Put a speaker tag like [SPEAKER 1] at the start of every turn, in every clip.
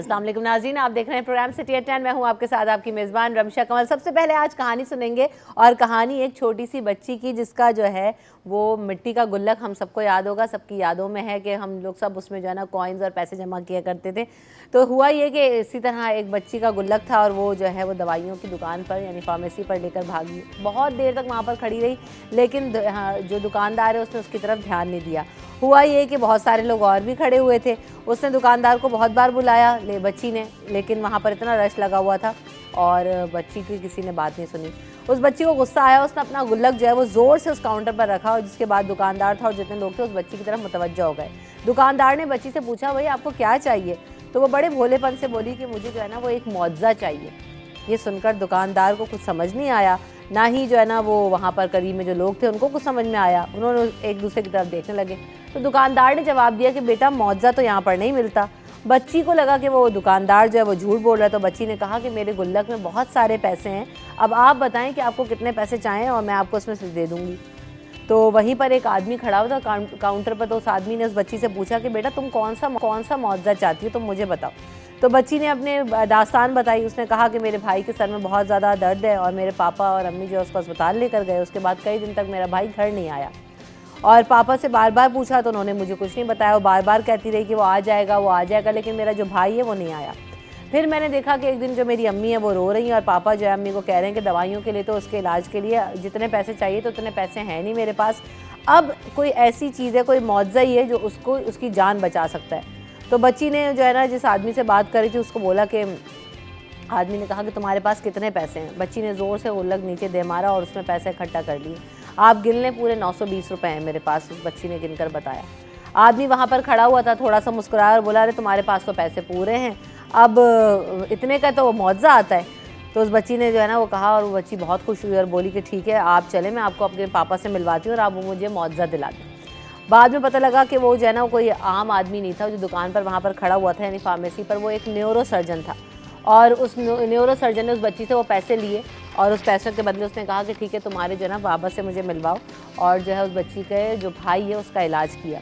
[SPEAKER 1] अस्सलाम वालेकुम नाज़रीन, आप देख रहे हैं प्रोग्राम सिटी एट 10। मैं हूं आपके साथ आपकी मेज़बान रमशा कमल। सबसे पहले आज कहानी सुनेंगे और कहानी एक छोटी सी बच्ची की जिसका जो है वो मिट्टी का गुल्लक हम सबको याद होगा, सबकी यादों में है कि हम लोग सब उसमें जो है ना कॉइन्स और पैसे जमा किया करते थे। तो हुआ ये कि इसी तरह एक बच्ची का गुल्लक था और वो जो है वो दवाइयों की दुकान पर यानी फार्मेसी पर लेकर भागी। बहुत देर तक वहाँ पर खड़ी रही, लेकिन जो दुकानदार है उसने उसकी तरफ ध्यान नहीं दिया। हुआ ये कि बहुत सारे लोग और भी खड़े हुए थे। उसने दुकानदार को बहुत बार बुलाया बच्ची ने, लेकिन वहाँ पर इतना रश लगा हुआ था और बच्ची की किसी ने बात नहीं सुनी। उस बच्ची को गुस्सा आया, उसने अपना गुल्लक जो है वो ज़ोर से उस काउंटर पर रखा और जिसके बाद दुकानदार था और जितने लोग थे उस बच्ची की तरफ मुतवज्जो हो गए। दुकानदार ने बच्ची से पूछा, भाई आपको क्या चाहिए? तो वो बड़े भोलेपन से बोली कि मुझे जो है ना वो एक मुआवजा चाहिए। ये सुनकर दुकानदार को कुछ समझ नहीं आया, ना ही जो है ना वो वहाँ पर करीब में जो लोग थे उनको कुछ समझ में आया। उन्होंने एक दूसरे की तरफ देखने लगे। तो दुकानदार ने जवाब दिया कि बेटा मुआवजा तो यहाँ पर नहीं मिलता। बच्ची को लगा कि वो दुकानदार जो है वो झूठ बोल रहा है, तो बच्ची ने कहा कि मेरे गुल्लक में बहुत सारे पैसे हैं, अब आप बताएं कि आपको कितने पैसे चाहें और मैं आपको उसमें से दे दूँगी। तो वहीं पर एक आदमी खड़ा हुआ था काउंटर पर। तो उस आदमी ने उस बच्ची से पूछा कि बेटा तुम कौन सा मुआवजा चाहती हो, तुम मुझे बताओ। तो बच्ची ने अपने दास्तान बताई। उसने कहा कि मेरे भाई के सर में बहुत ज़्यादा दर्द है और मेरे पापा और अम्मी जो उसको अस्पताल लेकर गए, उसके बाद कई दिन तक मेरा भाई घर नहीं आया और पापा से बार बार पूछा तो उन्होंने मुझे कुछ नहीं बताया। वो बार बार कहती रही कि वो आ जाएगा, लेकिन मेरा जो भाई है वो नहीं आया। फिर मैंने देखा कि एक दिन जो मेरी अम्मी है वो रो रही हैं और पापा जो है अम्मी को कह रहे हैं कि दवाइयों के लिए तो उसके इलाज के लिए जितने पैसे चाहिए तो उतने पैसे हैं नहीं मेरे पास। अब कोई ऐसी चीज़ है, कोई मुआवजा ही है जो उसको उसकी जान बचा सकता है। तो बच्ची ने जो है ना जिस आदमी से बात करी थी उसको बोला कि आदमी ने कहा कि तुम्हारे पास कितने पैसे हैं? बच्ची ने ज़ोर से गुल्लक नीचे दे मारा और उसमें पैसे इकट्ठा कर लिए। आप गिन लें, पूरे 920 रुपये हैं मेरे पास, उस बच्ची ने गिनकर बताया। आदमी वहाँ पर खड़ा हुआ था, थोड़ा सा मुस्कुराया और बोला, अरे तुम्हारे पास तो पैसे पूरे हैं, अब इतने का तो मुआवजा आता है। तो उस बच्ची ने जो है ना वो कहा और वो बच्ची बहुत खुश हुई और बोली कि ठीक है आप चलें, मैं आपको अपने पापा से मिलवाती हूँ और आप वो मुझे मुआवजा दिला दें। बाद में पता लगा कि वो जो है ना कोई आम आदमी नहीं था जो दुकान पर वहाँ पर खड़ा हुआ था यानी फार्मेसी पर, वो एक न्यूरो सर्जन था। और उस न्यूरो सर्जन ने उस बच्ची से वो पैसे लिए और उस पैसों के बदले उसने कहा कि ठीक है तुम्हारे जो है ना बाबा से मुझे मिलवाओ, और जो है उस बच्ची के जो भाई है उसका इलाज किया।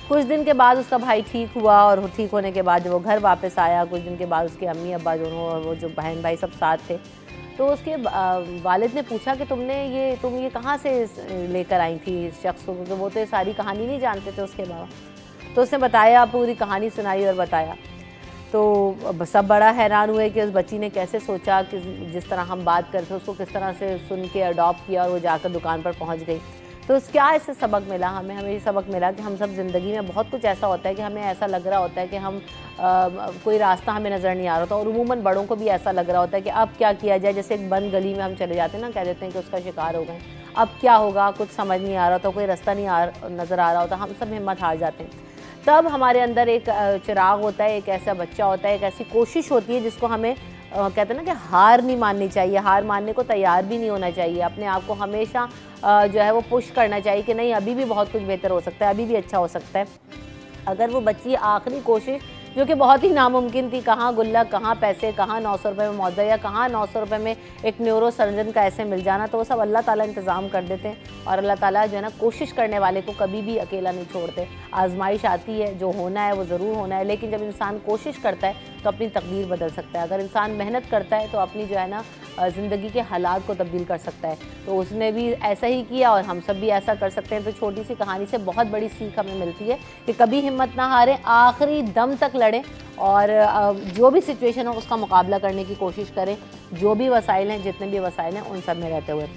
[SPEAKER 1] कुछ दिन के बाद उसका भाई ठीक हुआ और ठीक होने के बाद जब वो घर वापस आया, कुछ दिन के बाद उसके अम्मी अब्बा दोनों और वो जो बहन भाई सब साथ थे। तो उसके वालिद ने पूछा कि तुम ये कहाँ से लेकर आई थी इस शख्स को, क्योंकि वो तो ये सारी कहानी नहीं जानते थे उसके बाबा। तो उसने बताया, पूरी कहानी सुनाई और बताया। तो सब बड़ा हैरान हुए कि उस बच्ची ने कैसे सोचा कि जिस तरह हम बात करते उसको किस तरह से सुन के अडॉप्ट किया और वो जाकर दुकान पर पहुंच गई। तो क्या इससे सबक मिला हमें ये सबक मिला कि हम सब ज़िंदगी में बहुत कुछ ऐसा होता है कि हमें ऐसा लग रहा होता है कि हम कोई रास्ता हमें नज़र नहीं आ रहा होता, और उमूमन बड़ों को भी ऐसा लग रहा होता है कि अब क्या किया जाए। जैसे एक बंद गली में हम चले जाते हैं ना, कह देते हैं कि उसका शिकार हो गए, अब क्या होगा, कुछ समझ नहीं आ रहा होता, कोई रास्ता नहीं नज़र आ रहा होता, हम सब हिम्मत हार जाते हैं। तब हमारे अंदर एक चिराग होता है, एक ऐसा बच्चा होता है, एक ऐसी कोशिश होती है जिसको हमें कहते हैं ना कि हार नहीं माननी चाहिए, हार मानने को तैयार भी नहीं होना चाहिए। अपने आप को हमेशा जो है वो पुश करना चाहिए कि नहीं अभी भी बहुत कुछ बेहतर हो सकता है, अभी भी अच्छा हो सकता है। अगर वो बच्ची आखिरी कोशिश जो कि बहुत ही नामुमकिन थी, कहाँ गुल्लक, कहाँ पैसे, कहाँ 900 रुपये में मुआवजा या कहाँ 900 रुपये में एक न्यूरो सर्जन का ऐसे मिल जाना, तो वो सब अल्लाह ताला इंतज़ाम कर देते हैं। और अल्लाह ताला जो है ना कोशिश करने वाले को कभी भी अकेला नहीं छोड़ते। आजमाइश आती है, जो होना है वो ज़रूर होना है, लेकिन जब इंसान कोशिश करता है तो अपनी तकदीर बदल सकता है। अगर इंसान मेहनत करता है तो अपनी जो है ना ज़िंदगी के हालात को तब्दील कर सकता है। तो उसने भी ऐसा ही किया और हम सब भी ऐसा कर सकते हैं। तो छोटी सी कहानी से बहुत बड़ी सीख हमें मिलती है कि कभी हिम्मत ना हारें, आखिरी दम तक लड़ें और जो भी सिचुएशन हो उसका मुकाबला करने की कोशिश करें, जो भी वसाइल हैं, जितने भी वसाइल हैं उन सब में रहते हुए।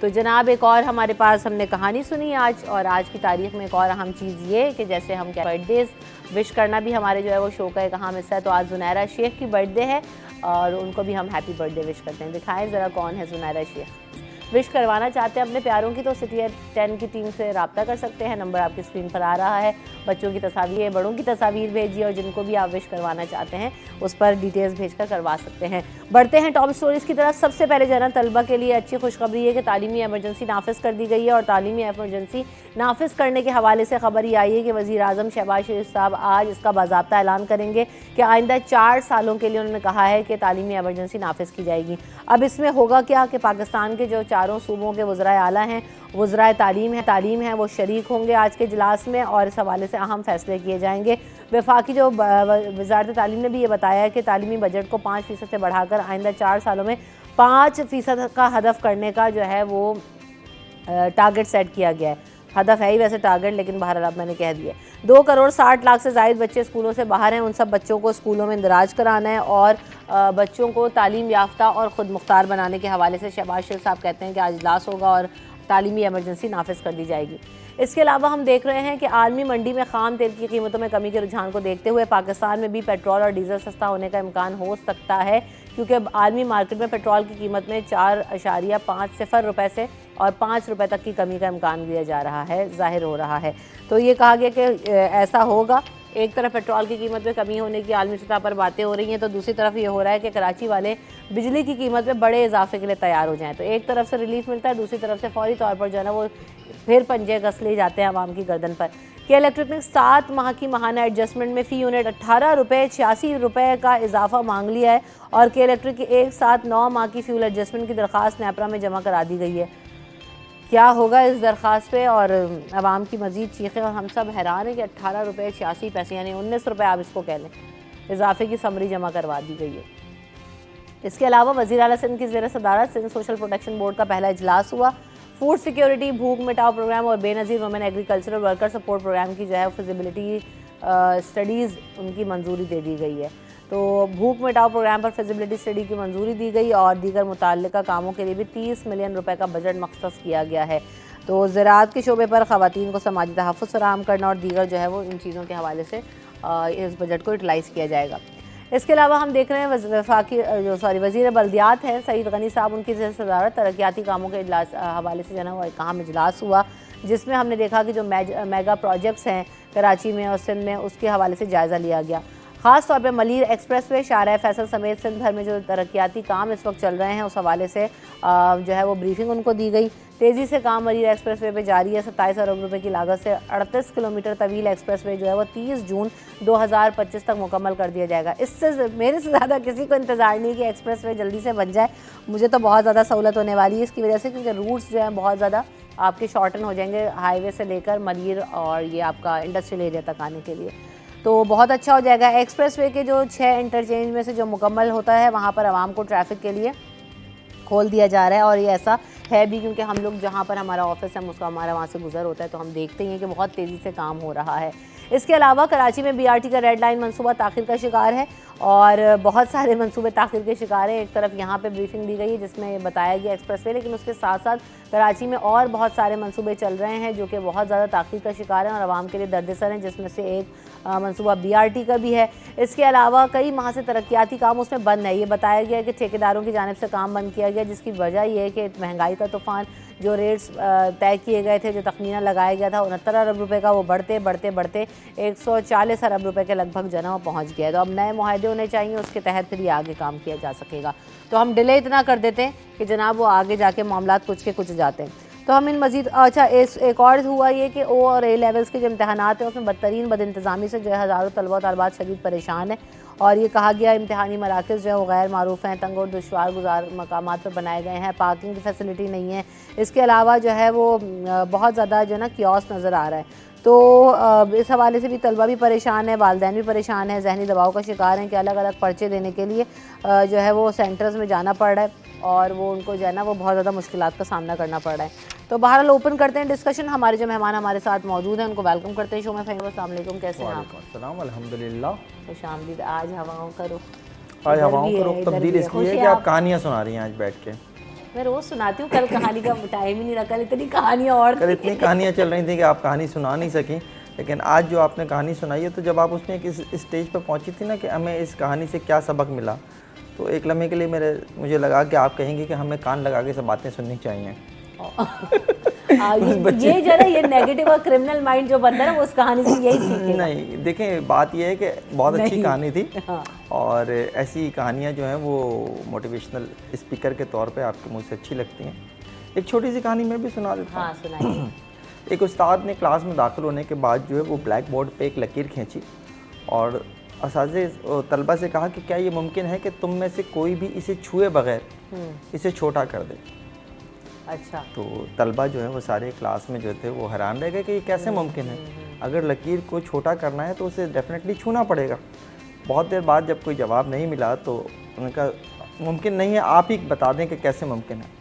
[SPEAKER 1] तो जनाब एक और हमारे पास हमने कहानी सुनी आज, और आज की तारीख़ में एक और अहम चीज़ ये कि जैसे हम क्या बर्थडेज़ विश करना भी हमारे जो है वो शो का एक अहम हिस्सा है। तो आज ज़ुनैरा शेख की बर्थडे है और उनको भी हम हैप्पी बर्थडे विश करते हैं। दिखाएं ज़रा कौन है ज़ुनैरा शेख। विश करवाना चाहते हैं अपने प्यारों की तो सिटी एट 10 की टीम से रब्ता कर सकते हैं, नंबर आपकी स्क्रीन पर आ रहा है। बच्चों की तस्वीर, बड़ों की तस्वीर भेजिए और जिनको भी आप विश करवाना चाहते हैं उस पर डिटेल्स भेजकर करवा सकते हैं। बढ़ते हैं टॉप स्टोरीज़ की तरफ। सबसे पहले जना तलबा के लिए अच्छी खुशखबरी है कि तालीमी एमरजेंसी नाफिज कर दी गई है, और तालीमी एमरजेंसी नाफिज करने के हवाले से खबर ये आई है कि वज़ीर आज़म शहबाज शरीफ साहब आज इसका बाज़ाब्ता ऐलान करेंगे कि आइंदा 4 सालों के लिए उन्होंने कहा है कि तालीमी एमरजेंसी नाफिज की जाएगी। अब इसमें होगा क्या कि पाकिस्तान के जो 4 चारों सूबों के वज़राए आला हैं, वज़राए तालीम है वो शरीक होंगे आज के इजलास में और इस हवाले से अहम फैसले किए जाएंगे। वफाकी जो वज़ारत तालीम ने भी ये बताया है कि तालीमी बजट को 5% से बढ़ाकर आइंदा 4 सालों में 5% का हदफ करने का जो है वो टारगेट सेट किया गया है। हदफ है ही वैसे टारगेट, लेकिन बहरहाल अब मैंने कह दिया। 2 करोड़ 60 लाख से ज़ायद बच्चे स्कूलों से बाहर हैं, उन सब बच्चों को स्कूलों में इंदराज कराना है और बच्चों को तालीम याफ्ता और ख़ुद मुख्तार बनाने के हवाले से शहबाज शरीफ साहब कहते हैं कि आज इजलास होगा और तालीमी एमरजेंसी नाफिज कर दी जाएगी। इसके अलावा हम देख रहे हैं कि आलमी मंडी में खाम तेल की कीमतों में कमी के रुझान को देखते हुए पाकिस्तान में भी पेट्रोल और डीजल सस्ता होने का इम्कान हो सकता है, क्योंकि आलमी मार्केट में पेट्रोल की कीमत में 4.50 रुपये से और 5 रुपये तक की कमी का इम्कान दिया जा रहा है, ज़ाहिर हो रहा है। तो ये कहा गया कि ऐसा होगा। एक तरफ पेट्रोल की कीमत में कमी होने की आलमी सतह पर बातें हो रही हैं, तो दूसरी तरफ ये हो रहा है कि कराची वाले बिजली की कीमत में बड़े इजाफे के लिए तैयार हो जाएं। तो एक तरफ से रिलीफ मिलता है, दूसरी तरफ से फौरी तौर पर जो है ना वो फिर पंजे कस ले जाते हैं आवाम की गर्दन पर। कि इलेक्ट्रिक ने 7 माह की माहाना एडजस्टमेंट में फ़ी यूनिट 18 रुपये 86 रुपये का इजाफा मांग लिया है और के इलेक्ट्रिक की एक साथ 9 माह की फ्यूल एडजस्टमेंट की दरख्वास्त नेपरा में जमा करा दी गई है। क्या होगा इस दरख्वास्त पे और आवाम की मज़ीद चीखें, और हम सब हैरान हैं कि 18 रुपये 86 पैसे यानी 19 रुपये आप इसको कह लें, इजाफे की समरी जमा करवा दी गई है। इसके अलावा वज़ीर आला सिंध की ज़ेर सदारत सिंध सोशल प्रोटेक्शन बोर्ड का पहला इजलास हुआ। फूड सिक्योरिटी, भूख मिटाओ प्रोग्राम और Benazir women agricultural worker support program की जो है फिजिबिलिटी स्टडीज़ उनकी मंजूरी दे दी गई है। तो भूख मिटाओ प्रोग्राम पर फिजिबिलिटी स्टडी की मंजूरी दी गई और दीगर मुताल्लिका कामों के लिए भी 30 मिलियन रुपए का बजट मख्सस किया गया है। तो ज़राअत के शोबे पर ख़वातीन को समाजी तहफ़्फ़ुज़ फराहम करना और दीगर जो है वो इन चीज़ों के हवाले से इस बजट को यूटिलाइज़ किया जाएगा। इसके अलावा हम देख रहे हैं वज़ीर बल्दियात हैं सईद गनी साहब, उनकी सदारत तरक्याती कामों के हवाले से जो है वो एक अहम इजलास हुआ, जिसमें हमने देखा कि जो मेगा प्रोजेक्ट्स हैं कराची में और सिंध में उसके हवाले से जायज़ा लिया गया। ख़ास तौर पे मलीर एक्सप्रेसवे, शाहराह फैसल समेत सिंध भर में जो तरक्याती काम इस वक्त चल रहे हैं उस हवाले से जो है वो ब्रीफिंग उनको दी गई। तेज़ी से काम मलीर एक्सप्रेसवे पे जारी है। 27 अरब रुपए की लागत से 38 किलोमीटर तवील एक्सप्रेसवे जो है वो 30 जून 2025 तक मुकम्मल कर दिया जाएगा। इससे मेरे से ज़्यादा किसी को इंतज़ार नहीं कि एक्सप्रेसवे जल्दी से बन जाए। मुझे तो बहुत ज़्यादा सहूलत होने वाली है इसकी वजह से, क्योंकि रूट्स जो हैं बहुत ज़्यादा आपके शॉर्टन हो जाएंगे हाईवे से लेकर मलीर और ये आपका इंडस्ट्रियल एरिया तक आने के लिए, तो बहुत अच्छा हो जाएगा। एक्सप्रेसवे के जो 6 इंटरचेंज में से जो मुकम्मल होता है वहाँ पर आवाम को ट्रैफिक के लिए खोल दिया जा रहा है और ये ऐसा है भी क्योंकि हम लोग जहाँ पर हमारा ऑफिस है उसका हमारा वहाँ से गुजर होता है, तो हम देखते हैं कि बहुत तेज़ी से काम हो रहा है। इसके अलावा कराची में BRT का रेड लाइन मंसूबा ताख़िर का शिकार है और बहुत सारे मंसूबे ताख़िर के शिकार हैं। एक तरफ यहाँ पे ब्रीफिंग दी गई है जिसमें बताया गया एक्सप्रेसवे, लेकिन उसके साथ साथ कराची में और बहुत सारे मंसूबे चल रहे हैं जो कि बहुत ज़्यादा ताख़िर का शिकार हैं और आवाम के लिए दर्दसर हैं, जिसमें से एक मंसूबा BRT का भी है। इसके अलावा कई माह से तरक्याती काम उसमें बंद है। ये बताया गया कि ठेकेदारों की जानिब से काम बंद किया गया, जिसकी वजह यह है कि महंगाई का तूफ़ान, जो रेट्स तय किए गए थे, जो तखमीना लगाया गया था 69 अरब रुपए का, वो बढ़ते बढ़ते बढ़ते 140 अरब रुपए के लगभग जो है ना वो पहुँच गया है। तो अब नए मुआहदे होने चाहिए, उसके तहत फिर ये आगे काम किया जा सकेगा। तो हम डिले इतना कर देते हैं कि जनाब वो आगे जाके मामलात कुछ के कुछ जाते हैं। तो हम इन मजीद अच्छा एक और हुआ ये कि O और A लेवल्स के जो इम्तहानात हैं उसमें बदतरीन बदइंतज़ामी से जो है हज़ारों तलबा तलबात शदीद परेशान हैं और ये कहा गया इम्तहानी मराकज़ जो है वो गैर मारूफ़ हैं, तंग और दुश्वार गुजार मकामात पर बनाए गए हैं, पार्किंग की फैसिलिटी नहीं है। इसके अलावा जो है वो बहुत ज़्यादा जो है ना कियोस नज़र आ रहा है। तो इस हवाले से भी तलबा भी परेशान है, वालिदैन भी परेशान है, जहनी दबाव का शिकार हैं कि अलग अलग पर्चे देने के लिए जो है वो सेंटर्स में जाना पड़ रहा है और वो उनको जो है ना वो बहुत ज़्यादा मुश्किलात का सामना करना पड़ रहा है। तो बहरहाल ओपन करते हैं डिस्कशन। हमारे जो मेहमान हमारे साथ मौजूद हैं उनको वेलकम करते हैं शो में। अस्सलाम वालेकुम, कैसे हैं आप?
[SPEAKER 2] अल्हम्दुलिल्लाह।
[SPEAKER 1] खुशामदीद। आज हवाओं का रुख
[SPEAKER 2] तब्दील इसलिए है कि आप कहानियाँ सुना रही हैं आज बैठ के।
[SPEAKER 1] मैं रोज़ सुनाती हूँ, कल कहानी का टाइम ही नहीं रखा, इतनी कहानियाँ और
[SPEAKER 2] कल इतनी कहानियाँ चल रही थी कि आप कहानी सुना नहीं सकें, लेकिन आज जो आपने कहानी सुनाई है तो जब आप उसमें इस स्टेज पर पहुँची थी ना कि हमें इस कहानी से क्या सबक मिला, तो एक लम्हे के लिए मुझे लगा कि आप कहेंगे कि हमें कान लगा के सब बातें सुननी चाहिए।
[SPEAKER 1] ये जो है ये नेगेटिव और क्रिमिनल माइंड जो बनता है ना वो उस कहानी से यही सीखेगा।
[SPEAKER 2] नहीं, देखें बात यह है कि बहुत अच्छी कहानी थी। हाँ। और ऐसी कहानियाँ जो हैं वो मोटिवेशनल स्पीकर के तौर पे आपके मुँह से अच्छी लगती हैं। एक छोटी सी कहानी मैं भी सुना देता हूँ।
[SPEAKER 1] हाँ, सुनाइए।
[SPEAKER 2] एक उस्ताद ने क्लास में दाखिल होने के बाद जो है वो ब्लैक बोर्ड पे एक लकीर खींची और असातिज़े तलबा से कहा कि क्या ये मुमकिन है कि तुम में से कोई भी इसे छुए बगैर इसे छोटा कर दे।
[SPEAKER 1] अच्छा।
[SPEAKER 2] तो तलबा जो है वो सारे क्लास में जो थे वो हैरान रह गए कि ये कैसे मुमकिन है। अगर लकीर को छोटा करना है तो उसे डेफिनेटली छूना पड़ेगा। बहुत देर बाद जब कोई जवाब नहीं मिला तो उनका मुमकिन नहीं है, आप ही बता दें कि कैसे मुमकिन है।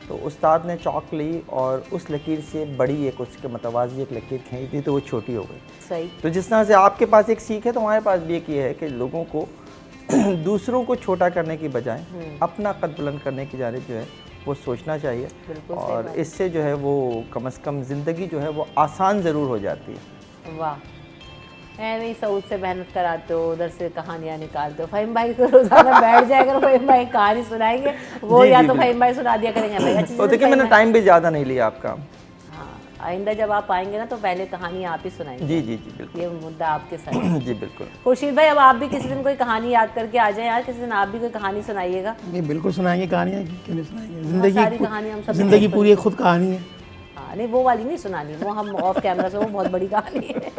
[SPEAKER 2] तो उस्ताद ने चौक ली और उस लकीर से बड़ी एक उसके मतवाज़ी एक लकीर खींच दी तो वो छोटी हो गई।
[SPEAKER 1] सही।
[SPEAKER 2] तो जिस तरह से आपके पास एक सीख है तो हमारे पास भी एक ये है कि लोगों को दूसरों को छोटा करने की बजाय अपना कद बुलंद करने की जानिब जो है वो सोचना चाहिए, और इससे जो है वो कम से कम ज़िंदगी जो है वो आसान ज़रूर हो जाती है।
[SPEAKER 1] वाह, नहीं सऊद से मेहनत कराते हो, उधर से कहानियाँ निकालते हो। फ़हीम भाई को रोज़ाना बैठ जाएगा तो फ़हीम भाई कहानी सुनाएंगे, वो या तो फ़हीम भाई सुना दिया करेंगे भाई।
[SPEAKER 2] तो देखिए मैंने टाइम भी ज़्यादा नहीं लिया आपका।
[SPEAKER 1] आइंदा जब आप आएंगे ना तो पहले कहानी आप ही सुनाएंगे।
[SPEAKER 2] जी जी जी बिल्कुल,
[SPEAKER 1] ये मुद्दा आपके साथ।
[SPEAKER 2] जी बिल्कुल।
[SPEAKER 1] खुर्शीद भाई, अब आप भी किसी दिन कोई कहानी याद करके आ जाएं यार, किसी दिन आप भी कोई कहानी सुनाइएगा।
[SPEAKER 3] नहीं बिल्कुल सुनाएंगे कहानियाँ, क्यों नहीं सुनाएंगे।
[SPEAKER 1] सारी कहानी हम सब
[SPEAKER 3] ज़िंदगी पूरी एक खुद कहानी है।
[SPEAKER 1] हाँ, नहीं वो वाली नहीं सुनानी, वो हम ऑफ कैमरा से, वो बहुत बड़ी कहानी है।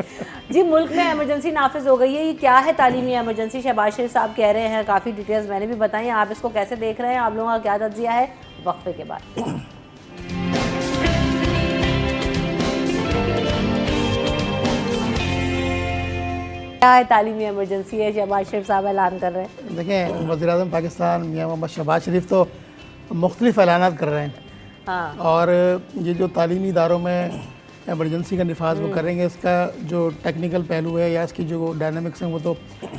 [SPEAKER 1] जी, मुल्क में इमरजेंसी नाफिज हो गई है, ये क्या है तालीमी इमरजेंसी? शहबाज शरीफ साहब कह रहे हैं, काफ़ी डिटेल्स मैंने भी बताई, आप इसको कैसे देख रहे हैं, आप लोगों का क्या तज्जिया है? वक्फे के बाद क्या है तालीमी इमरजेंसी है, शहबाज शरीफ साहब ऐलान कर रहे हैं।
[SPEAKER 3] देखें, वज़ीर-ए-आज़म पाकिस्तान मियां मोहम्मद शहबाज शरीफ तो मुख्तलिफ ऐलानात कर रहे हैं।
[SPEAKER 1] हाँ।
[SPEAKER 3] और ये जो तालीमी इदारों में इमरजेंसी का निफाज वो करेंगे, इसका जो टेक्निकल पहलू है या इसकी जो डायनामिक्स हैं वो तो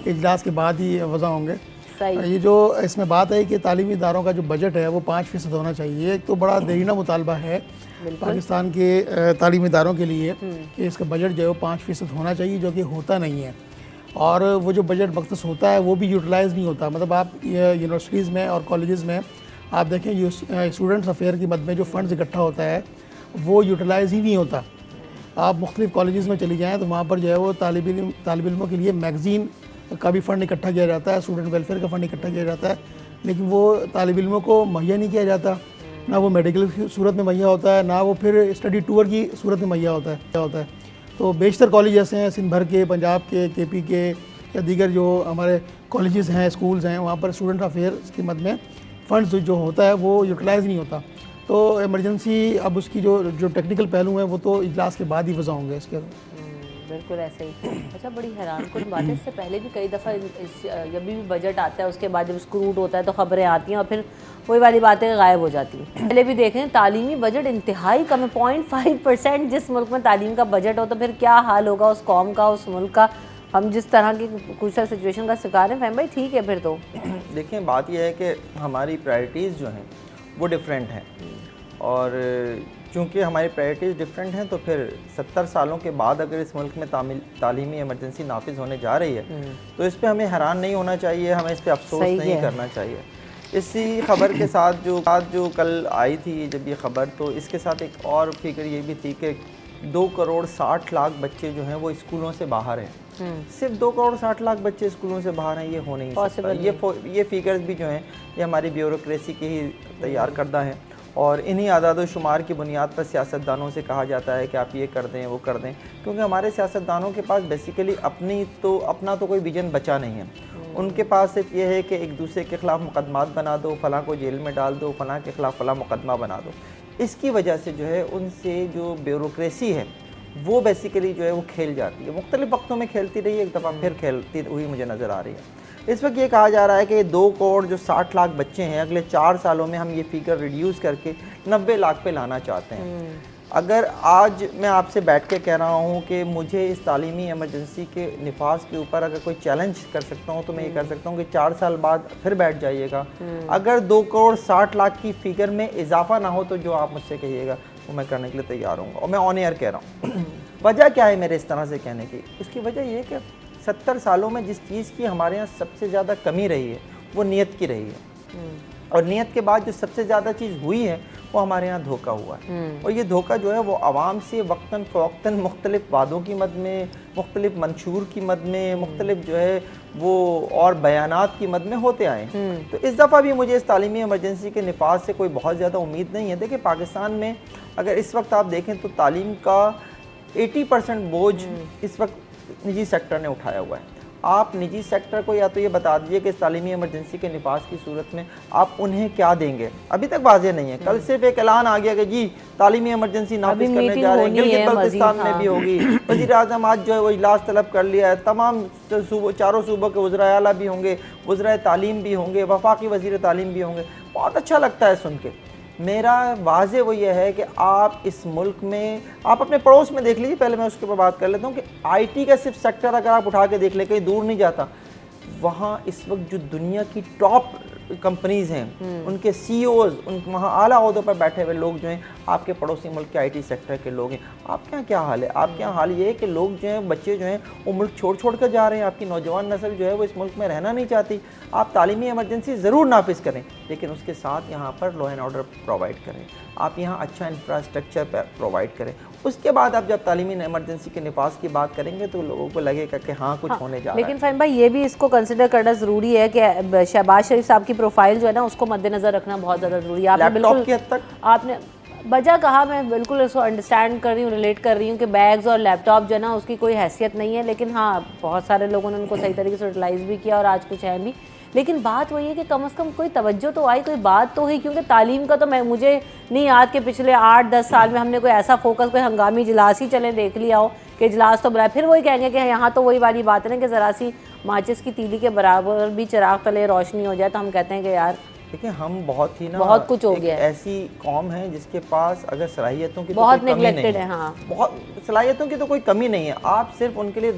[SPEAKER 3] इजलास के बाद ही वज़ा होंगे।
[SPEAKER 1] सही।
[SPEAKER 3] ये जो इसमें बात है कि तालीमी इदारों का जो बजट है वो 5% होना चाहिए, एक तो बड़ा देरीना मुतालबा है पाकिस्तान के तालीमी इदारों के लिए कि इसका बजट जो है वो 5% होना चाहिए, जो कि होता नहीं है। और वो जो बजट मख्सूस होता है वो भी यूटिलाइज़ नहीं होता। मतलब आप यूनिवर्सिटीज़ में और कॉलेजेस में आप देखें, स्टूडेंट्स अफेयर की मद में जो फ़ंड्स इकट्ठा होता है वो यूटिलाइज़ ही नहीं होता। आप मुख्तलिफ़ कॉलेजेस में चली जाएँ तो वहाँ पर जो है वो तालिब इल्मों के लिए मैगज़ीन का भी फ़ंड इकट्ठा किया जाता है, स्टूडेंट वेलफेयर का फ़ंड इकट्ठा किया जाता है, लेकिन वो तालिब इल्मों को मुहैया नहीं किया जाता। ना वो मेडिकल की सूरत में मुहैया होता है, ना वो फिर स्टडी टूर की सूरत में मुहैया होता है। तो बेशतर कॉलेज ऐसे हैं सिंध भर के, पंजाब के, केपी के या दीगर जो हमारे कॉलेजेस हैं, स्कूल्स हैं, वहाँ पर स्टूडेंट अफेयर्स की मद में फ़ंड्स जो होता है वो यूटिलाइज़ नहीं होता। तो इमरजेंसी अब उसकी जो टेक्निकल पहलू हैं वो तो इजलास के बाद ही वज़ा होंगे इसके।
[SPEAKER 1] बिल्कुल ऐसे ही। अच्छा, बड़ी हैरान कुन बात है, इससे पहले भी कई दफ़ा जब भी बजट आता है उसके बाद जब स्क्रूट होता है तो ख़बरें आती हैं और फिर वही वाली बातें गायब हो जाती हैं। पहले भी देखें, तालीमी बजट इंतहाई कम है, 0.5%। जिस मुल्क में तालीम का बजट हो तो फिर क्या हाल होगा उस कौम का, उस मुल्क का। हम जिस तरह की क्रूशल सिचुएशन का शिकार हैं। फ़हीम भाई ठीक है फिर तो
[SPEAKER 2] देखिए, बात यह है कि हमारी प्रायोरिटीज़ जो हैं वो डिफरेंट हैं, और चूँकि हमारी प्रायोरिटीज़ डिफरेंट हैं तो फिर 70 सालों के बाद अगर इस मुल्क में तालीमी इमरजेंसी नाफिज होने जा रही है तो इस पर हमें हैरान नहीं होना चाहिए, हमें इस पर अफसोस नहीं करना चाहिए। इसी खबर के साथ जो कल आई थी जब ये खबर, तो इसके साथ एक और फिक्र ये भी थी कि 2 करोड़ 60 लाख बच्चे जो हैं वो स्कूलों से बाहर हैं। सिर्फ 2 करोड़ 60 लाख बच्चे स्कूलों से बाहर हैं, ये हो नहीं सकता। ये फिगर्स भी जो हैं ये हमारी ब्यूरोक्रेसी के ही तैयार करदा है, और इन्हीं आदाद शुमार की बुनियाद पर सियासतदानों से कहा जाता है कि आप ये कर दें वो कर दें, क्योंकि हमारे सियासतदानों के पास बेसिकली अपना तो कोई विजन बचा नहीं है। उनके पास सिर्फ ये है कि एक दूसरे के ख़िलाफ़ मुकदमात बना दो, फ़लाँ को जेल में डाल दो, फ़लाँ के ख़िलाफ़ फ़लाँ मुकदमा बना दो। इसकी वजह से जो है उनसे जो ब्यूरोक्रेसी है वो बेसिकली जो है वो खेल जाती है, मुख्तलिफ़ वक्तों में खेलती रही है, एक दफ़ा फिर खेलती हुई मुझे नज़र आ रही है। इस वक्त ये कहा जा रहा है कि 2 करोड़ जो 60 लाख बच्चे हैं, अगले 4 सालों में हम ये फिगर रिड्यूस करके 90 लाख पे लाना चाहते हैं। अगर आज मैं आपसे बैठ के कह रहा हूँ कि मुझे इस तालीमी इमरजेंसी के निफाज के ऊपर अगर कोई चैलेंज कर सकता हूँ तो मैं ये कर सकता हूँ कि 4 साल बाद फिर बैठ जाइएगा। अगर 2 करोड़ 60 लाख की फिगर में इजाफा ना हो तो जो आप मुझसे कहिएगा वो मैं करने के लिए तैयार हूँ, और मैं ऑन एयर कह रहा हूँ। वजह क्या है मेरे इस तरह से कहने की? उसकी वजह ये कि 70 सालों में जिस चीज़ की हमारे यहाँ सबसे ज़्यादा कमी रही है वो नीयत की रही है, और नीयत के बाद जो सबसे ज़्यादा चीज़ हुई है वो हमारे यहाँ धोखा हुआ है। और ये धोखा जो है वो आवाम से वक्तन फ़वक्तन मुख्तलिफ़ वादों की मद में, मुख्तलिफ़ मंशूर की मद में, मुख्तलिफ़ जो है वो और बयानात की मद में होते आए। तो इस दफ़ा भी मुझे इस तालीमी इमरजेंसी के निफाज से कोई बहुत ज़्यादा उम्मीद नहीं है। देखिए, पाकिस्तान में अगर इस वक्त आप देखें तो तालीम का 80% बोझ इस वक्त निजी सेक्टर ने उठाया हुआ है। आप निजी सेक्टर को या तो ये बता दीजिए कि इस तालीमी इमरजेंसी के निफाज की सूरत में आप उन्हें क्या देंगे। अभी तक वाज़ेह नहीं है, कल सिर्फ एक ऐलान आ गया कि जी तालीमी इमरजेंसी नाफिज करने जा रहे हैं, गिलगित बल्तिस्तान में भी होगी। वज़ीर आज़म आज जो है वो इजलास तलब कर लिया है, तमाम चारों सूबों के वज़राए आला भी होंगे, वज़राए तालीम भी होंगे, वफाकी वज़ीर तालीम भी होंगे। बहुत अच्छा लगता है सुन के। मेरा वाज़े वो ये है कि आप इस मुल्क में, आप अपने पड़ोस में देख लीजिए, पहले मैं उसके ऊपर बात कर लेता हूँ कि आईटी का सिर्फ सेक्टर अगर आप उठा के देख ले, कहीं दूर नहीं जाता, वहाँ इस वक्त जो दुनिया की टॉप कंपनीज़ हैं उनके सीईओज़, उन वहाँ आला ओहदों पर बैठे हुए लोग जो हैं आपके पड़ोसी मुल्क के आईटी सेक्टर के लोग हैं। आपके यहाँ क्या हाल है? आपके यहाँ हाल ये है कि लोग जो हैं, बच्चे जो हैं वो मुल्क छोड़ कर जा रहे हैं। आपकी नौजवान नस्ल जो है वो इस मुल्क में रहना नहीं चाहती। आप तालीमी इमरजेंसी ज़रूर नाफिज करें, लेकिन उसके साथ यहाँ पर लॉ एंड ऑर्डर प्रोवाइड करें, आप यहाँ अच्छा इंफ्रास्ट्रक्चर प्रोवाइड करें। उसके बाद आप जब तालीमी इमरजेंसी के निफाज की बात करेंगे तो लोगों को लगेगा कि हाँ कुछ होने जा रहा है।
[SPEAKER 1] लेकिन फ़हीम भाई ये भी इसको कंसिडर करना ज़रूरी है कि शहबाज शरीफ साहब की प्रोफाइल जो है ना उसको मद्देनज़र रखना बहुत ज़्यादा ज़रूरी है। आपने
[SPEAKER 2] लैपटॉप की हद तक
[SPEAKER 1] आपने वजह कहा, मैं बिल्कुल इसको अंडरस्टैंड कर रही हूँ, रिलेट कर रही हूँ कि बैग्स और लैपटॉप जो है ना उसकी कोई हैसियत नहीं है, लेकिन हाँ बहुत सारे लोगों ने उनको सही तरीके से यूटिलाइज़ भी किया और आज कुछ है भी। लेकिन बात वही है कि कम से कम कोई तवज्जो तो आई, कोई बात तो हुई, क्योंकि तालीम का तो मुझे नहीं याद कि पिछले 8-10 साल में हमने कोई ऐसा फोकस, कोई हंगामी इजलास ही चले देख लिया हो कि इजलास तो बुलाए। फिर वही कहेंगे कि यहाँ तो वही वाली बात है ना कि ज़रा सी माचिस की तीली के बराबर भी चिराग तले रोशनी हो जाए, तो हम कहते हैं कि यार
[SPEAKER 2] देखिए हम बहुत ही ना
[SPEAKER 1] बहुत कुछ हो गया है।
[SPEAKER 2] ऐसी कौम है जिसके पास अगर सलाहियतों की
[SPEAKER 1] बहुत
[SPEAKER 2] तो कोई कमी नहीं
[SPEAKER 1] नेगलेक्टेड है। हाँ,
[SPEAKER 2] बहुत सलाहियतों की तो कोई कमी नहीं है। आप सिर्फ उनके लिए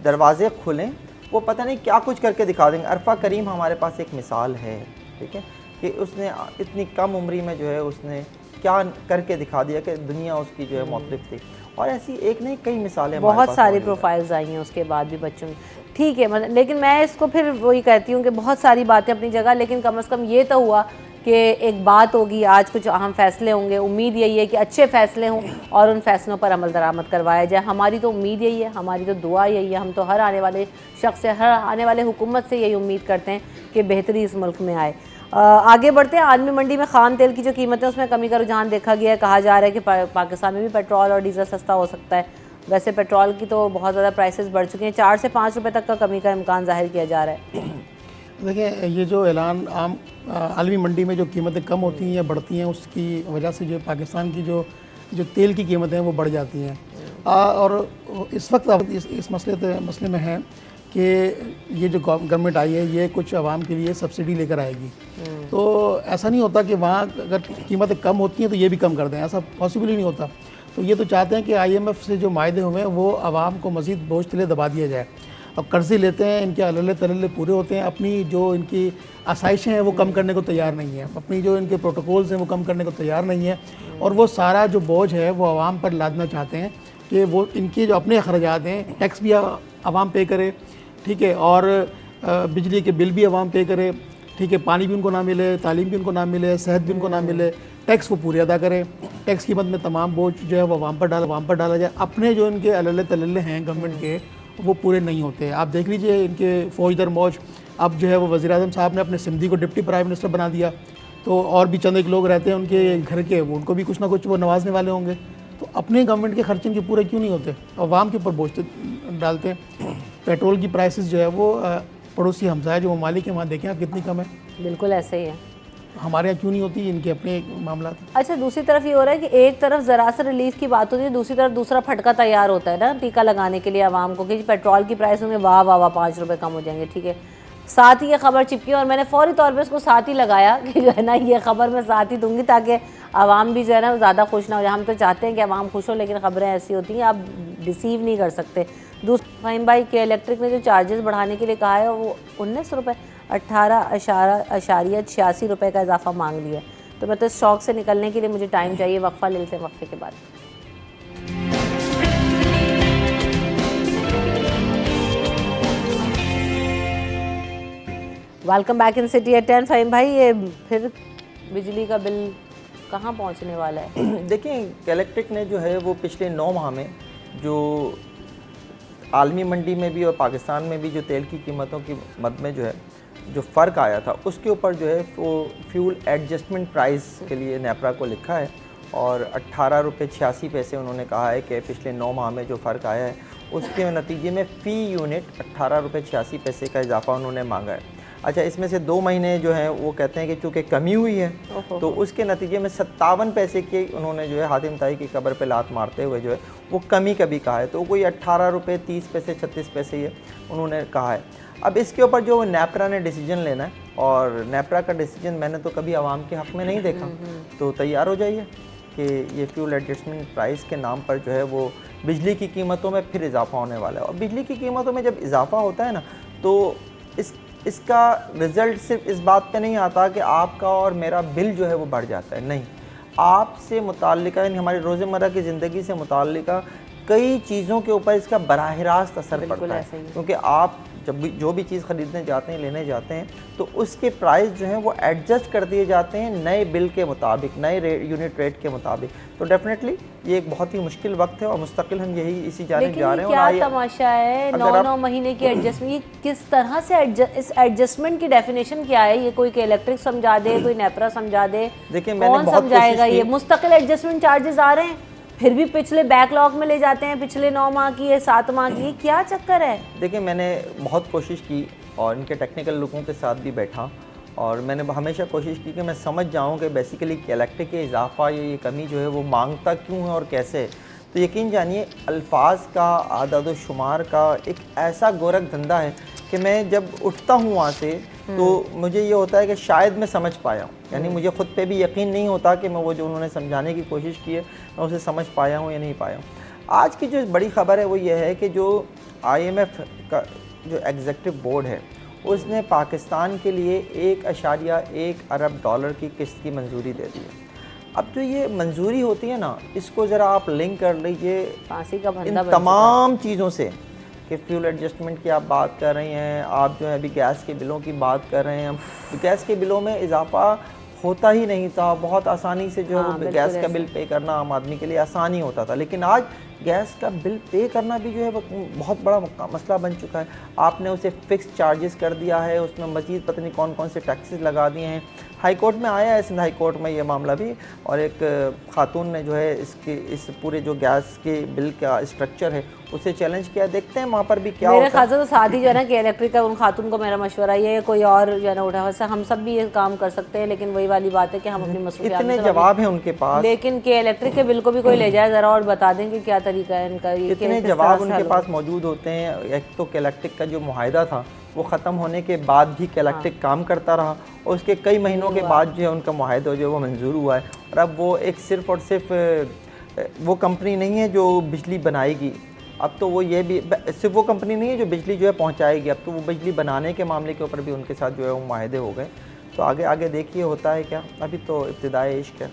[SPEAKER 2] दरवाजे खुलें, वो पता नहीं क्या कुछ करके दिखा देंगे। अरफा करीम हमारे पास एक मिसाल है, ठीक है, कि उसने इतनी कम उम्री में जो है उसने क्या करके दिखा दिया कि दुनिया उसकी जो है मुख्तलिफ थी। और ऐसी एक नहीं कई मिसालें
[SPEAKER 1] बहुत सारी प्रोफाइल्स आई हैं उसके बाद भी बच्चों की। ठीक है, मतलब लेकिन मैं इसको फिर वही कहती हूँ कि बहुत सारी बातें अपनी जगह, लेकिन कम से कम ये तो हुआ कि एक बात होगी, आज कुछ अहम फैसले होंगे। उम्मीद यही है कि अच्छे फैसले हों और उन फैसलों पर अमल दरामद करवाया जाए। हमारी तो उम्मीद यही है, हमारी तो दुआ यही है। हम तो हर आने वाले शख्स से, हर आने वाले हुकूमत से यही उम्मीद करते हैं कि बेहतरी इस मुल्क में आए। आगे बढ़ते हैं। आलमी मंडी में खाम तेल की जो कीमत है उसमें कमी का रुझान देखा गया है। कहा जा रहा है कि पाकिस्तान में भी पेट्रोल और डीजल सस्ता हो सकता है। वैसे पेट्रोल की तो बहुत ज़्यादा प्राइसेस बढ़ चुके हैं, 4 से 5 रुपये तक का कमी का इम्कान जाहिर किया जा रहा है।
[SPEAKER 3] देखिए ये जो ऐलान आलमी मंडी में जो कीमतें कम होती हैं या बढ़ती हैं, उसकी वजह से जो पाकिस्तान की जो तेल की कीमतें हैं वो बढ़ जाती हैं। और इस वक्त इस मसले में है कि ये जो गवर्नमेंट आई है ये कुछ आवाम के लिए सब्सिडी लेकर आएगी। तो ऐसा नहीं होता कि वहाँ अगर कीमतें कम होती हैं तो ये भी कम कर दें, ऐसा पॉसिबल ही नहीं होता। तो ये तो चाहते हैं कि IMF से जो मायदे हुए हैं वो आवाम को मज़ीद बोझ तले दबा दिया जाए। और कर्ज़े लेते हैं, इनके अल्ले तल्ले पूरे होते हैं, अपनी जो इनकी आसाइशें हैं वो कम करने को तैयार नहीं है, अपनी जो इनके प्रोटोकॉल्स हैं वो कम करने को तैयार नहीं है। और वो सारा जो बोझ है वो आवाम पर लादना चाहते हैं कि वो इनके जो अपने अखराजात हैं, टैक्स भी आवाम पे करे, ठीक है, और बिजली के बिल भी आवाम पे करे, ठीक है, पानी भी उनको ना मिले, तालीम भी उनको ना मिले, सेहत भी उनको ना मिले, टैक्स वो पूरे अदा करें। टैक्स की मद में तमाम बोझ जो है वो आवाम पर डाला जाए। अपने जो इनके अल्ले तल्ले हैं गवर्नमेंट के वो पूरे नहीं होते। आप देख लीजिए इनके फ़ौज दर मौज, अब जो है वो वज़ीर आज़म साहब ने अपने सिंधी को डिप्टी प्राइम मिनिस्टर बना दिया। तो और भी चंद एक लोग रहते हैं उनके घर के, वो उनको भी कुछ ना कुछ वो नवाजने वाले होंगे। तो अपने गवर्नमेंट के खर्चे इनके पूरे क्यों नहीं होते, आवाम के ऊपर बोझ डालते हैं। पेट्रोल की प्राइसेस जो है वो पड़ोसी हमसाया जो ममालिक है वहाँ देखें आप कितनी कम है।
[SPEAKER 1] बिल्कुल ऐसे ही है,
[SPEAKER 3] हमारे यहाँ क्यों नहीं होती, इनके अपने मामला।
[SPEAKER 1] अच्छा, दूसरी तरफ ये हो रहा है कि एक तरफ ज़रा सा रिलीफ की बात होती है, दूसरी तरफ दूसरा फटका तैयार होता है ना टीका लगाने के लिए आवाम को कि पेट्रोल की प्राइस में वाह 5 रुपये कम हो जाएंगे। ठीक है, साथ ही ये खबर चिपकी और मैंने फौरी तौर पे उसको साथ ही लगाया कि जो है ना ये खबर मैं साथ ही दूंगी ताकि आवाम भी जो है ना ज़्यादा खुश ना हो जाए। हम तो चाहते हैं कि आवाम खुश हो, लेकिन ख़बरें ऐसी होती हैं आप रिसीव नहीं कर सकते। दूसरा फ़हीम भाई के इलेक्ट्रिक ने जो चार्जेस बढ़ाने के लिए कहा है वो 19 रुपये 18.86 रुपये का इजाफा मांग लिया। तो मैं तो इस शौक से निकलने के लिए मुझे टाइम चाहिए। वक्फा ले लेते हैं, वक्फे के बाद welcome back in city at 10। Faheem भाई ये फिर बिजली का बिल कहाँ पहुँचने वाला है?
[SPEAKER 2] देखिए इलेक्ट्रिक ने जो है वो पिछले 9 माह में जो आलमी मंडी में भी और पाकिस्तान में भी जो तेल की कीमतों की मद में जो है जो फ़र्क आया था उसके ऊपर जो है वो फ्यूल एडजस्टमेंट प्राइस के लिए नेपरा को लिखा है और 18 रुपये 86 पैसे उन्होंने कहा है कि पिछले 9 माह में जो फ़र्क आया है उसके नतीजे में फ़ी यूनिट 18 रुपये 86 पैसे का इजाफा उन्होंने मांगा है। अच्छा, इसमें से 2 महीने जो हैं वो कहते हैं कि चूँकि कमी हुई है तो उसके नतीजे में 57 पैसे की उन्होंने जो है हातिम ताई की कब्र पे लात मारते हुए जो है वो कमी कभी कहा है। तो कोई 18 रुपये 30 पैसे 36 पैसे ये उन्होंने कहा है। अब इसके ऊपर जो नेपरा ने डिसीजन लेना है, और नेपरा का डिसीजन मैंने तो कभी आवाम के हक़ में नहीं देखा, तो तैयार हो जाइए कि ये फ्यूल एडजस्टमेंट प्राइस के नाम पर जो है वो बिजली की कीमतों में फिर इजाफा होने वाला है। और बिजली की कीमतों में जब इजाफा होता है ना, तो इसका रिज़ल्ट सिर्फ इस बात पे नहीं आता कि आपका और मेरा बिल जो है वो बढ़ जाता है, नहीं, आपसे मुताल्लिका यानी हमारी रोज़मर्रा की ज़िंदगी से मुताल्लिका कई चीज़ों के ऊपर इसका बराह रास्त असर पड़ता है। क्योंकि आप जब भी जो भी चीज़ ख़रीदने जाते हैं, लेने जाते हैं, तो उसके प्राइस जो हैं वो एडजस्ट कर दिए जाते हैं नए बिल के मुताबिक, नए यूनिट रेट के मुताबिक। तो डेफिनेटली ये एक बहुत ही मुश्किल वक्त है और मुस्तकिल हम यही इसी जानिब जा रहे हैं।
[SPEAKER 1] लेकिन क्या तमाशा है, 9 महीने की एडजस्टमेंट, ये किस तरह से इस एडजस्टमेंट की डेफिनेशन क्या है? ये कोई इलेक्ट्रिक समझा दे, कोई नेपरा समझा दे,
[SPEAKER 2] देखिए
[SPEAKER 1] कौन समझाएगा? ये मुस्तकिल एडजस्टमेंट चार्जेस आ रहे हैं, फिर भी पिछले बैकलॉग में ले जाते हैं, पिछले 9 माह की है, 7 माह की, क्या चक्कर है?
[SPEAKER 2] देखिए, मैंने बहुत कोशिश की और इनके टेक्निकल लोगों के साथ भी बैठा और मैंने हमेशा कोशिश की कि मैं समझ जाऊं कि बेसिकली इलेक्ट्रिक के इजाफा या ये कमी जो है वो मांगता क्यों है और कैसे है। तो यकीन जानिए, अल्फाज का, आदद व शुमार का एक ऐसा गोरख धंधा है कि मैं जब उठता हूँ वहाँ से तो मुझे ये होता है कि शायद मैं समझ पाया हूँ, यानी मुझे ख़ुद पे भी यकीन नहीं होता कि मैं वो जो उन्होंने समझाने की कोशिश की है मैं उसे समझ पाया हूँ या नहीं पाया हूँ। आज की जो बड़ी ख़बर है वो ये है कि जो IMF का जो एग्जीक्यूटिव बोर्ड है उसने पाकिस्तान के लिए 1.1 अरब डॉलर की किस्त की मंजूरी दे दी है। अब जो ये मंजूरी होती है ना, इसको ज़रा आप लिंक कर लीजिए
[SPEAKER 1] फांसी का
[SPEAKER 2] इन तमाम चीज़ों से कि फ्यूल एडजस्टमेंट की आप बात कर रही हैं, आप जो है अभी गैस के बिलों की बात कर रहे हैं। हम गैस के बिलों में इजाफा होता ही नहीं था, बहुत आसानी से जो है वो गैस का बिल पे करना आम आदमी के लिए आसानी होता था, लेकिन आज गैस का बिल पे करना भी जो है वो बहुत बड़ा मसला बन चुका है। आपने उसे फ़िक्स चार्जेस कर दिया है, उसमें मज़ीद पता नहीं कौन कौन से टैक्सेस लगा दिए हैं। हाई कोर्ट में आया है, सिंध हाई कोर्ट में ये मामला भी, और एक खातून ने जो है इस पूरे जो गैस के बिल का स्ट्रक्चर है उसे चैलेंज किया। देखते हैं वहाँ पर भी क्या
[SPEAKER 1] मेरे ख्याल से तो साथ ही जो है ना कि इलेक्ट्रिक का उन खातून को मेरा मशवरा ये है, कोई और जो है ना उठा, वैसे हम सब भी ये काम कर सकते हैं, लेकिन वही वाली बात है कि हम अपनी मसरूफियात
[SPEAKER 2] इतने जवाब हैं उनके पास,
[SPEAKER 1] लेकिन कि इलेक्ट्रिक के बिल को भी कोई ले जाए ज़रा और बता दें कि क्या तरीका है इनका।
[SPEAKER 2] इतने जवाब उनके पास मौजूद होते हैं। एक तो इलेक्ट्रिक का जो मुआहदा था वो ख़त्म होने के बाद भी इलेक्ट्रिक काम करता रहा और उसके कई महीनों के बाद जो है उनका मुआहदा जो है वो मंजूर हुआ है, और अब वो एक सिर्फ़ और सिर्फ वो कंपनी नहीं है जो बिजली बनाएगी, अब तो वो ये भी सिर्फ वो कंपनी नहीं है जो बिजली जो है पहुंचाएगी, अब तो वो बिजली बनाने के मामले के ऊपर भी उनके साथ जो है वो मुआहदे हो गए। तो आगे आगे देखिए होता है क्या, अभी तो इब्तिदाई इश्क है।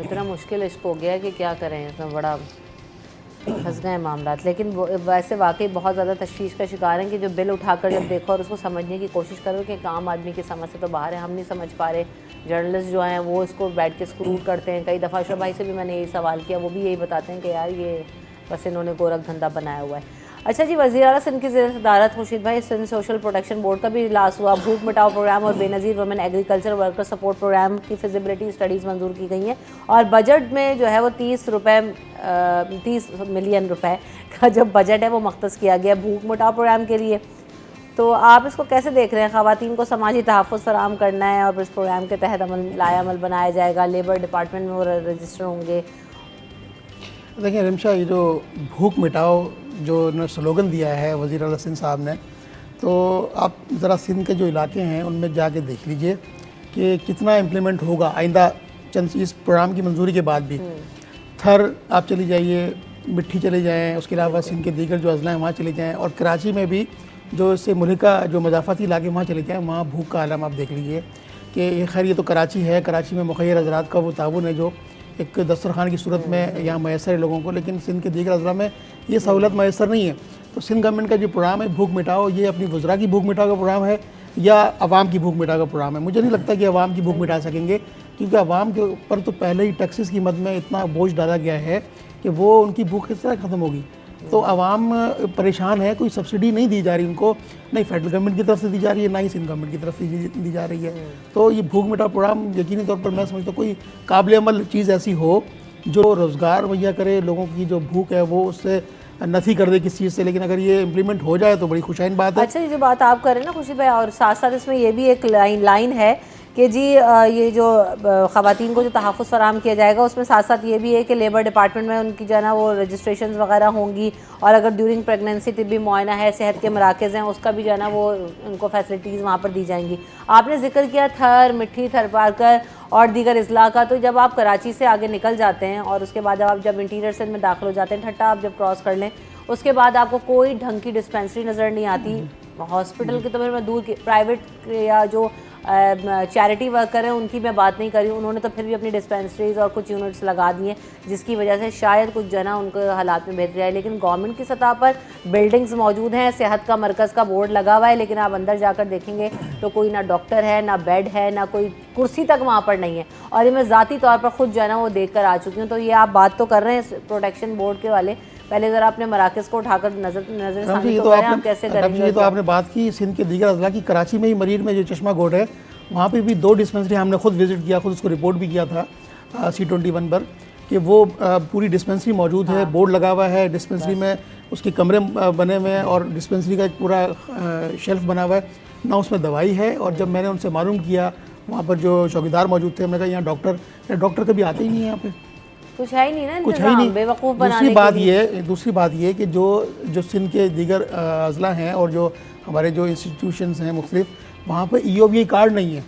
[SPEAKER 1] इतना मुश्किल इश्क हो गया है कि क्या करें, इतना बड़ा फंस गए मामला। लेकिन वैसे वाकई बहुत ज़्यादा तशवीश का शिकार हैं कि जो बिल उठाकर जब देखो और उसको समझने की कोशिश करो कि आम आदमी की समझ से तो बाहर है, हम नहीं समझ पा रहे। जर्नलिस्ट जो हैं वो इसको बैठ के स्क्रूल करते हैं। कई दफ़ा अशरफ भाई से भी मैंने यही सवाल किया, वो भी यही बताते हैं कि यार ये बस इन्होंने गोरख धंधा बनाया हुआ है। अच्छा जी, वज़ीर आला सिंध की सदारत खुर्शीद भाई, सिंध सोशल प्रोटेक्शन बोर्ड का भी इजलास हुआ। भूख मिटाओ प्रोग्राम और Benazir women agriculture worker support program की फिजिबिलिटी स्टडीज़ मंजूर की गई हैं और बजट में जो है वो 30 मिलियन रुपए का जो बजट है वो मख्तस किया गया भूख मिटाओ प्रोग्राम के लिए। तो आप इसको कैसे देख रहे हैं? ख़वातीन को समाजी तहफ़्फ़ुज़ फराहम करना है और इस प्रोग्राम के तहत अमल बनाया जाएगा, लेबर डिपार्टमेंट में वो रजिस्टर होंगे।
[SPEAKER 3] देखिए रिमशा, ये जो भूख मिटाओ जो ने स्लोगन दिया है वज़ीर आला सिंध साहब ने, तो आप ज़रा सिंध के जो इलाके हैं उनमें जाके देख लीजिए कि कितना इम्प्लीमेंट होगा आइंदा चंद इस प्रोग्राम की मंजूरी के बाद भी। थर आप चली जाइए, मिट्टी चले जाएँ, उसके अलावा सिंध के दीगर जो अज़ला हैं वहाँ चले जाएँ, और कराची में भी जो इससे मुल्का जो मज़ाफ़ती इलाके वहाँ चले जाएँ, वहाँ भूख का आलम आप देख लीजिए कि खैर ये तो कराची है, कराची में मुखैर हज़रात का वो ताउन है जो एक दस्तरखान की सूरत में यहाँ मैसर है लोगों को, लेकिन सिंध के दीगर अज़ला में ये सहूलत मैसर नहीं है। तो सिंध गवर्नमेंट का जो प्रोग्राम है भूख मिटाओ, ये अपनी वज़रा की भूख मिटाओ का प्रोग्राम है या आवाम की भूख मिटाओ का प्रोग्राम है? मुझे नहीं लगता कि आवाम की भूख मिटा सकेंगे, क्योंकि आवाम के ऊपर तो पहले ही टैक्सेस की मद में इतना बोझ डाला गया है कि वो उनकी भूख किस तरह ख़त्म होगी। तो आवाम परेशान है, कोई सब्सिडी नहीं दी जा रही उनको, नहीं फेडरल गवर्नमेंट की तरफ से दी जा रही है, ना ही सिंध गवर्नमेंट की तरफ से दी जा रही है। तो ये भूख मिटाओ प्रोग्राम यकीनी तौर पर मैं समझता हूँ कोई काबिल अमल चीज़ ऐसी हो जो रोज़गार मुहैया करे, लोगों की जो भूख है वो उससे नफी कर दे किस चीज़ से, लेकिन अगर ये इम्प्लीमेंट हो जाए तो बड़ी खुशाइन बात है।
[SPEAKER 1] अच्छा, ये जो बात आप कर रहे हैं ना खुशी भाई, और साथ साथ इसमें ये भी एक लाइन है कि जी ये जो ख़वातीन को जो तहफ़्फ़ुज़ फ़राहम किया जाएगा, उसमें साथ साथ ये भी है कि लेबर डिपार्टमेंट में उनकी जो है ना वो रजिस्ट्रेशन वगैरह होंगी, और अगर ड्यूरिंग प्रेगनेंसी तिब्बी मुआयना है, सेहत के मराकज़ हैं, उसका भी जो है ना वो उनको फैसिलिटीज़ वहाँ पर दी जाएंगी। आपने जिक्र किया थर, मिट्टी, थरपारकर और दीगर अजला का, तो जब आप कराची से आगे निकल जाते हैं और उसके बाद आप जब इंटीरियर सिंध में दाखिल हो जाते हैं, ठट्टा आप जब क्रॉस कर लें, उसके बाद आपको कोई ढंग की डिस्पेंसरी नज़र नहीं आती। हॉस्पिटल की तो फिर मैं दूर की, प्राइवेट या जो चैरिटी वर्कर हैं उनकी मैं बात नहीं कर रही हूँ, उन्होंने तो फिर भी अपनी डिस्पेंसरीज और कुछ यूनिट्स लगा दिए हैं, जिसकी वजह से शायद कुछ जना उनके हालात में बेहतरी आए। लेकिन गवर्नमेंट की सतह पर बिल्डिंग्स मौजूद हैं, सेहत का मरकज़ का बोर्ड लगा हुआ है, लेकिन आप अंदर जाकर देखेंगे तो कोई ना डॉक्टर है, ना बेड है, ना कोई कुर्सी तक वहाँ पर नहीं है। और ये मैं ज़ाती तौर पर ख़ुद जो है ना वो देख कर आ चुकी हूँ। तो ये आप बात तो कर रहे हैं प्रोटेक्शन बोर्ड के वाले, पहले ज़रा अपने मराकज़ को उठाकर नजर सामने तो करें, हम कैसे करेंगे।
[SPEAKER 3] ये तो आपने बात की सिंध के दीगर अजला की। कराची में ही मरीर में जो चश्मा गोड है, वहाँ पे भी 2 डिस्पेंसरी हमने खुद विज़िट किया, खुद उसको रिपोर्ट भी किया था C21 पर कि वो पूरी डिस्पेंसरी मौजूद है, बोर्ड लगा हुआ है, डिस्पेंसरी में उसके कमरे बने हुए हैं और डिस्पेंसरी का एक पूरा शेल्फ बना हुआ है, ना उसमें दवाई है। और जब मैंने उनसे मालूम किया, वहाँ पर जो चौकीदार मौजूद थे, मैंने कहा यहाँ डॉक्टर कभी आते ही नहीं है, यहाँ पे
[SPEAKER 1] कुछ है ही नहीं ना,
[SPEAKER 3] कुछ है ही नहीं।
[SPEAKER 1] बेवकूफ़ बनाने
[SPEAKER 3] दूसरी बात ये कि जो सिंध के दीगर अजला हैं और जो हमारे जो इंस्टीट्यूशंस हैं मुख्तलिफ, वहाँ पर EOBI कार्ड नहीं है।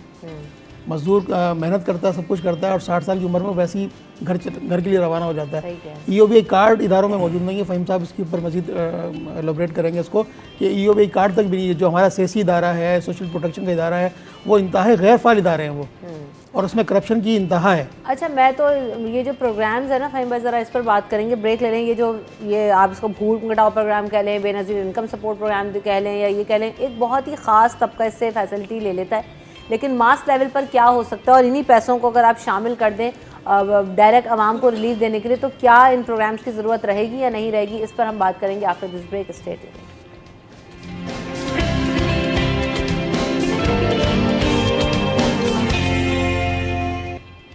[SPEAKER 3] मजदूर मेहनत करता है, सब कुछ करता है और 60 साल की उम्र में वैसे ही घर के लिए रवाना हो जाता है। EOBI कार्ड इदारों में मौजूद नहीं है। फ़हीम साहब इसके ऊपर मज़ीद एलोबरेट करेंगे इसको कि EOBI कार्ड तक भी नहीं है। जो हमारा सेसी इदारा है, सोशल प्रोटेक्शन का इदारा है, वो इंतहा गैर फ़ाल इदारे हैं वो, और उसमें करप्शन की इंतहा है।
[SPEAKER 1] अच्छा, मैं तो ये जो प्रोग्राम्स है ना फ़हीम भाई, ज़रा इस पर बात करेंगे, ब्रेक ले लें। ये आप इसको भूख मिटाओ प्रोग्राम कह लें, बेनज़ीर इनकम सपोर्ट प्रोग्राम कह लें, या ये कह लें, एक बहुत ही ख़ास तबका इससे फैसिलिटी ले लेता है, लेकिन मास लेवल पर क्या हो सकता है, और इन्हीं पैसों को अगर आप शामिल कर दें डायरेक्ट आवाम को रिलीफ देने के लिए, तो क्या इन प्रोग्राम्स की ज़रूरत रहेगी या नहीं रहेगी, इस पर हम बात करेंगे after this break. Stay tuned.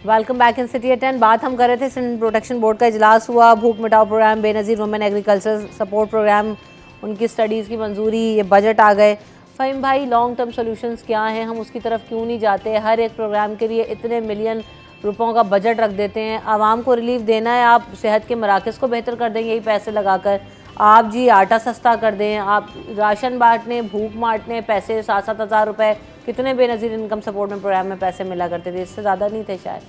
[SPEAKER 1] Welcome back in city at 10। बात हम कर रहे थे सिंध प्रोटेक्शन बोर्ड का इजलास हुआ, भूख मिटाओ program, Benazir women agriculture support program, उनकी स्टडीज़ की मंजूरी, ये बजट आ गए। फ़हीम भाई, लॉन्ग टर्म सॉल्यूशंस क्या हैं, हम उसकी तरफ क्यों नहीं जाते? हर एक प्रोग्राम के लिए इतने मिलियन रुपयों का बजट रख देते हैं। आवाम को रिलीफ देना है, आप सेहत के मराकज़ को बेहतर कर देंगे यही पैसे लगाकर, आप जी आटा सस्ता कर दें, आप राशन बांटने, भूख बांटने, पैसे 7-7 हज़ार रुपये, कितने बेनज़ीर इनकम सपोर्ट में प्रोग्राम में पैसे मिला करते थे, इससे ज़्यादा नहीं थे शायद,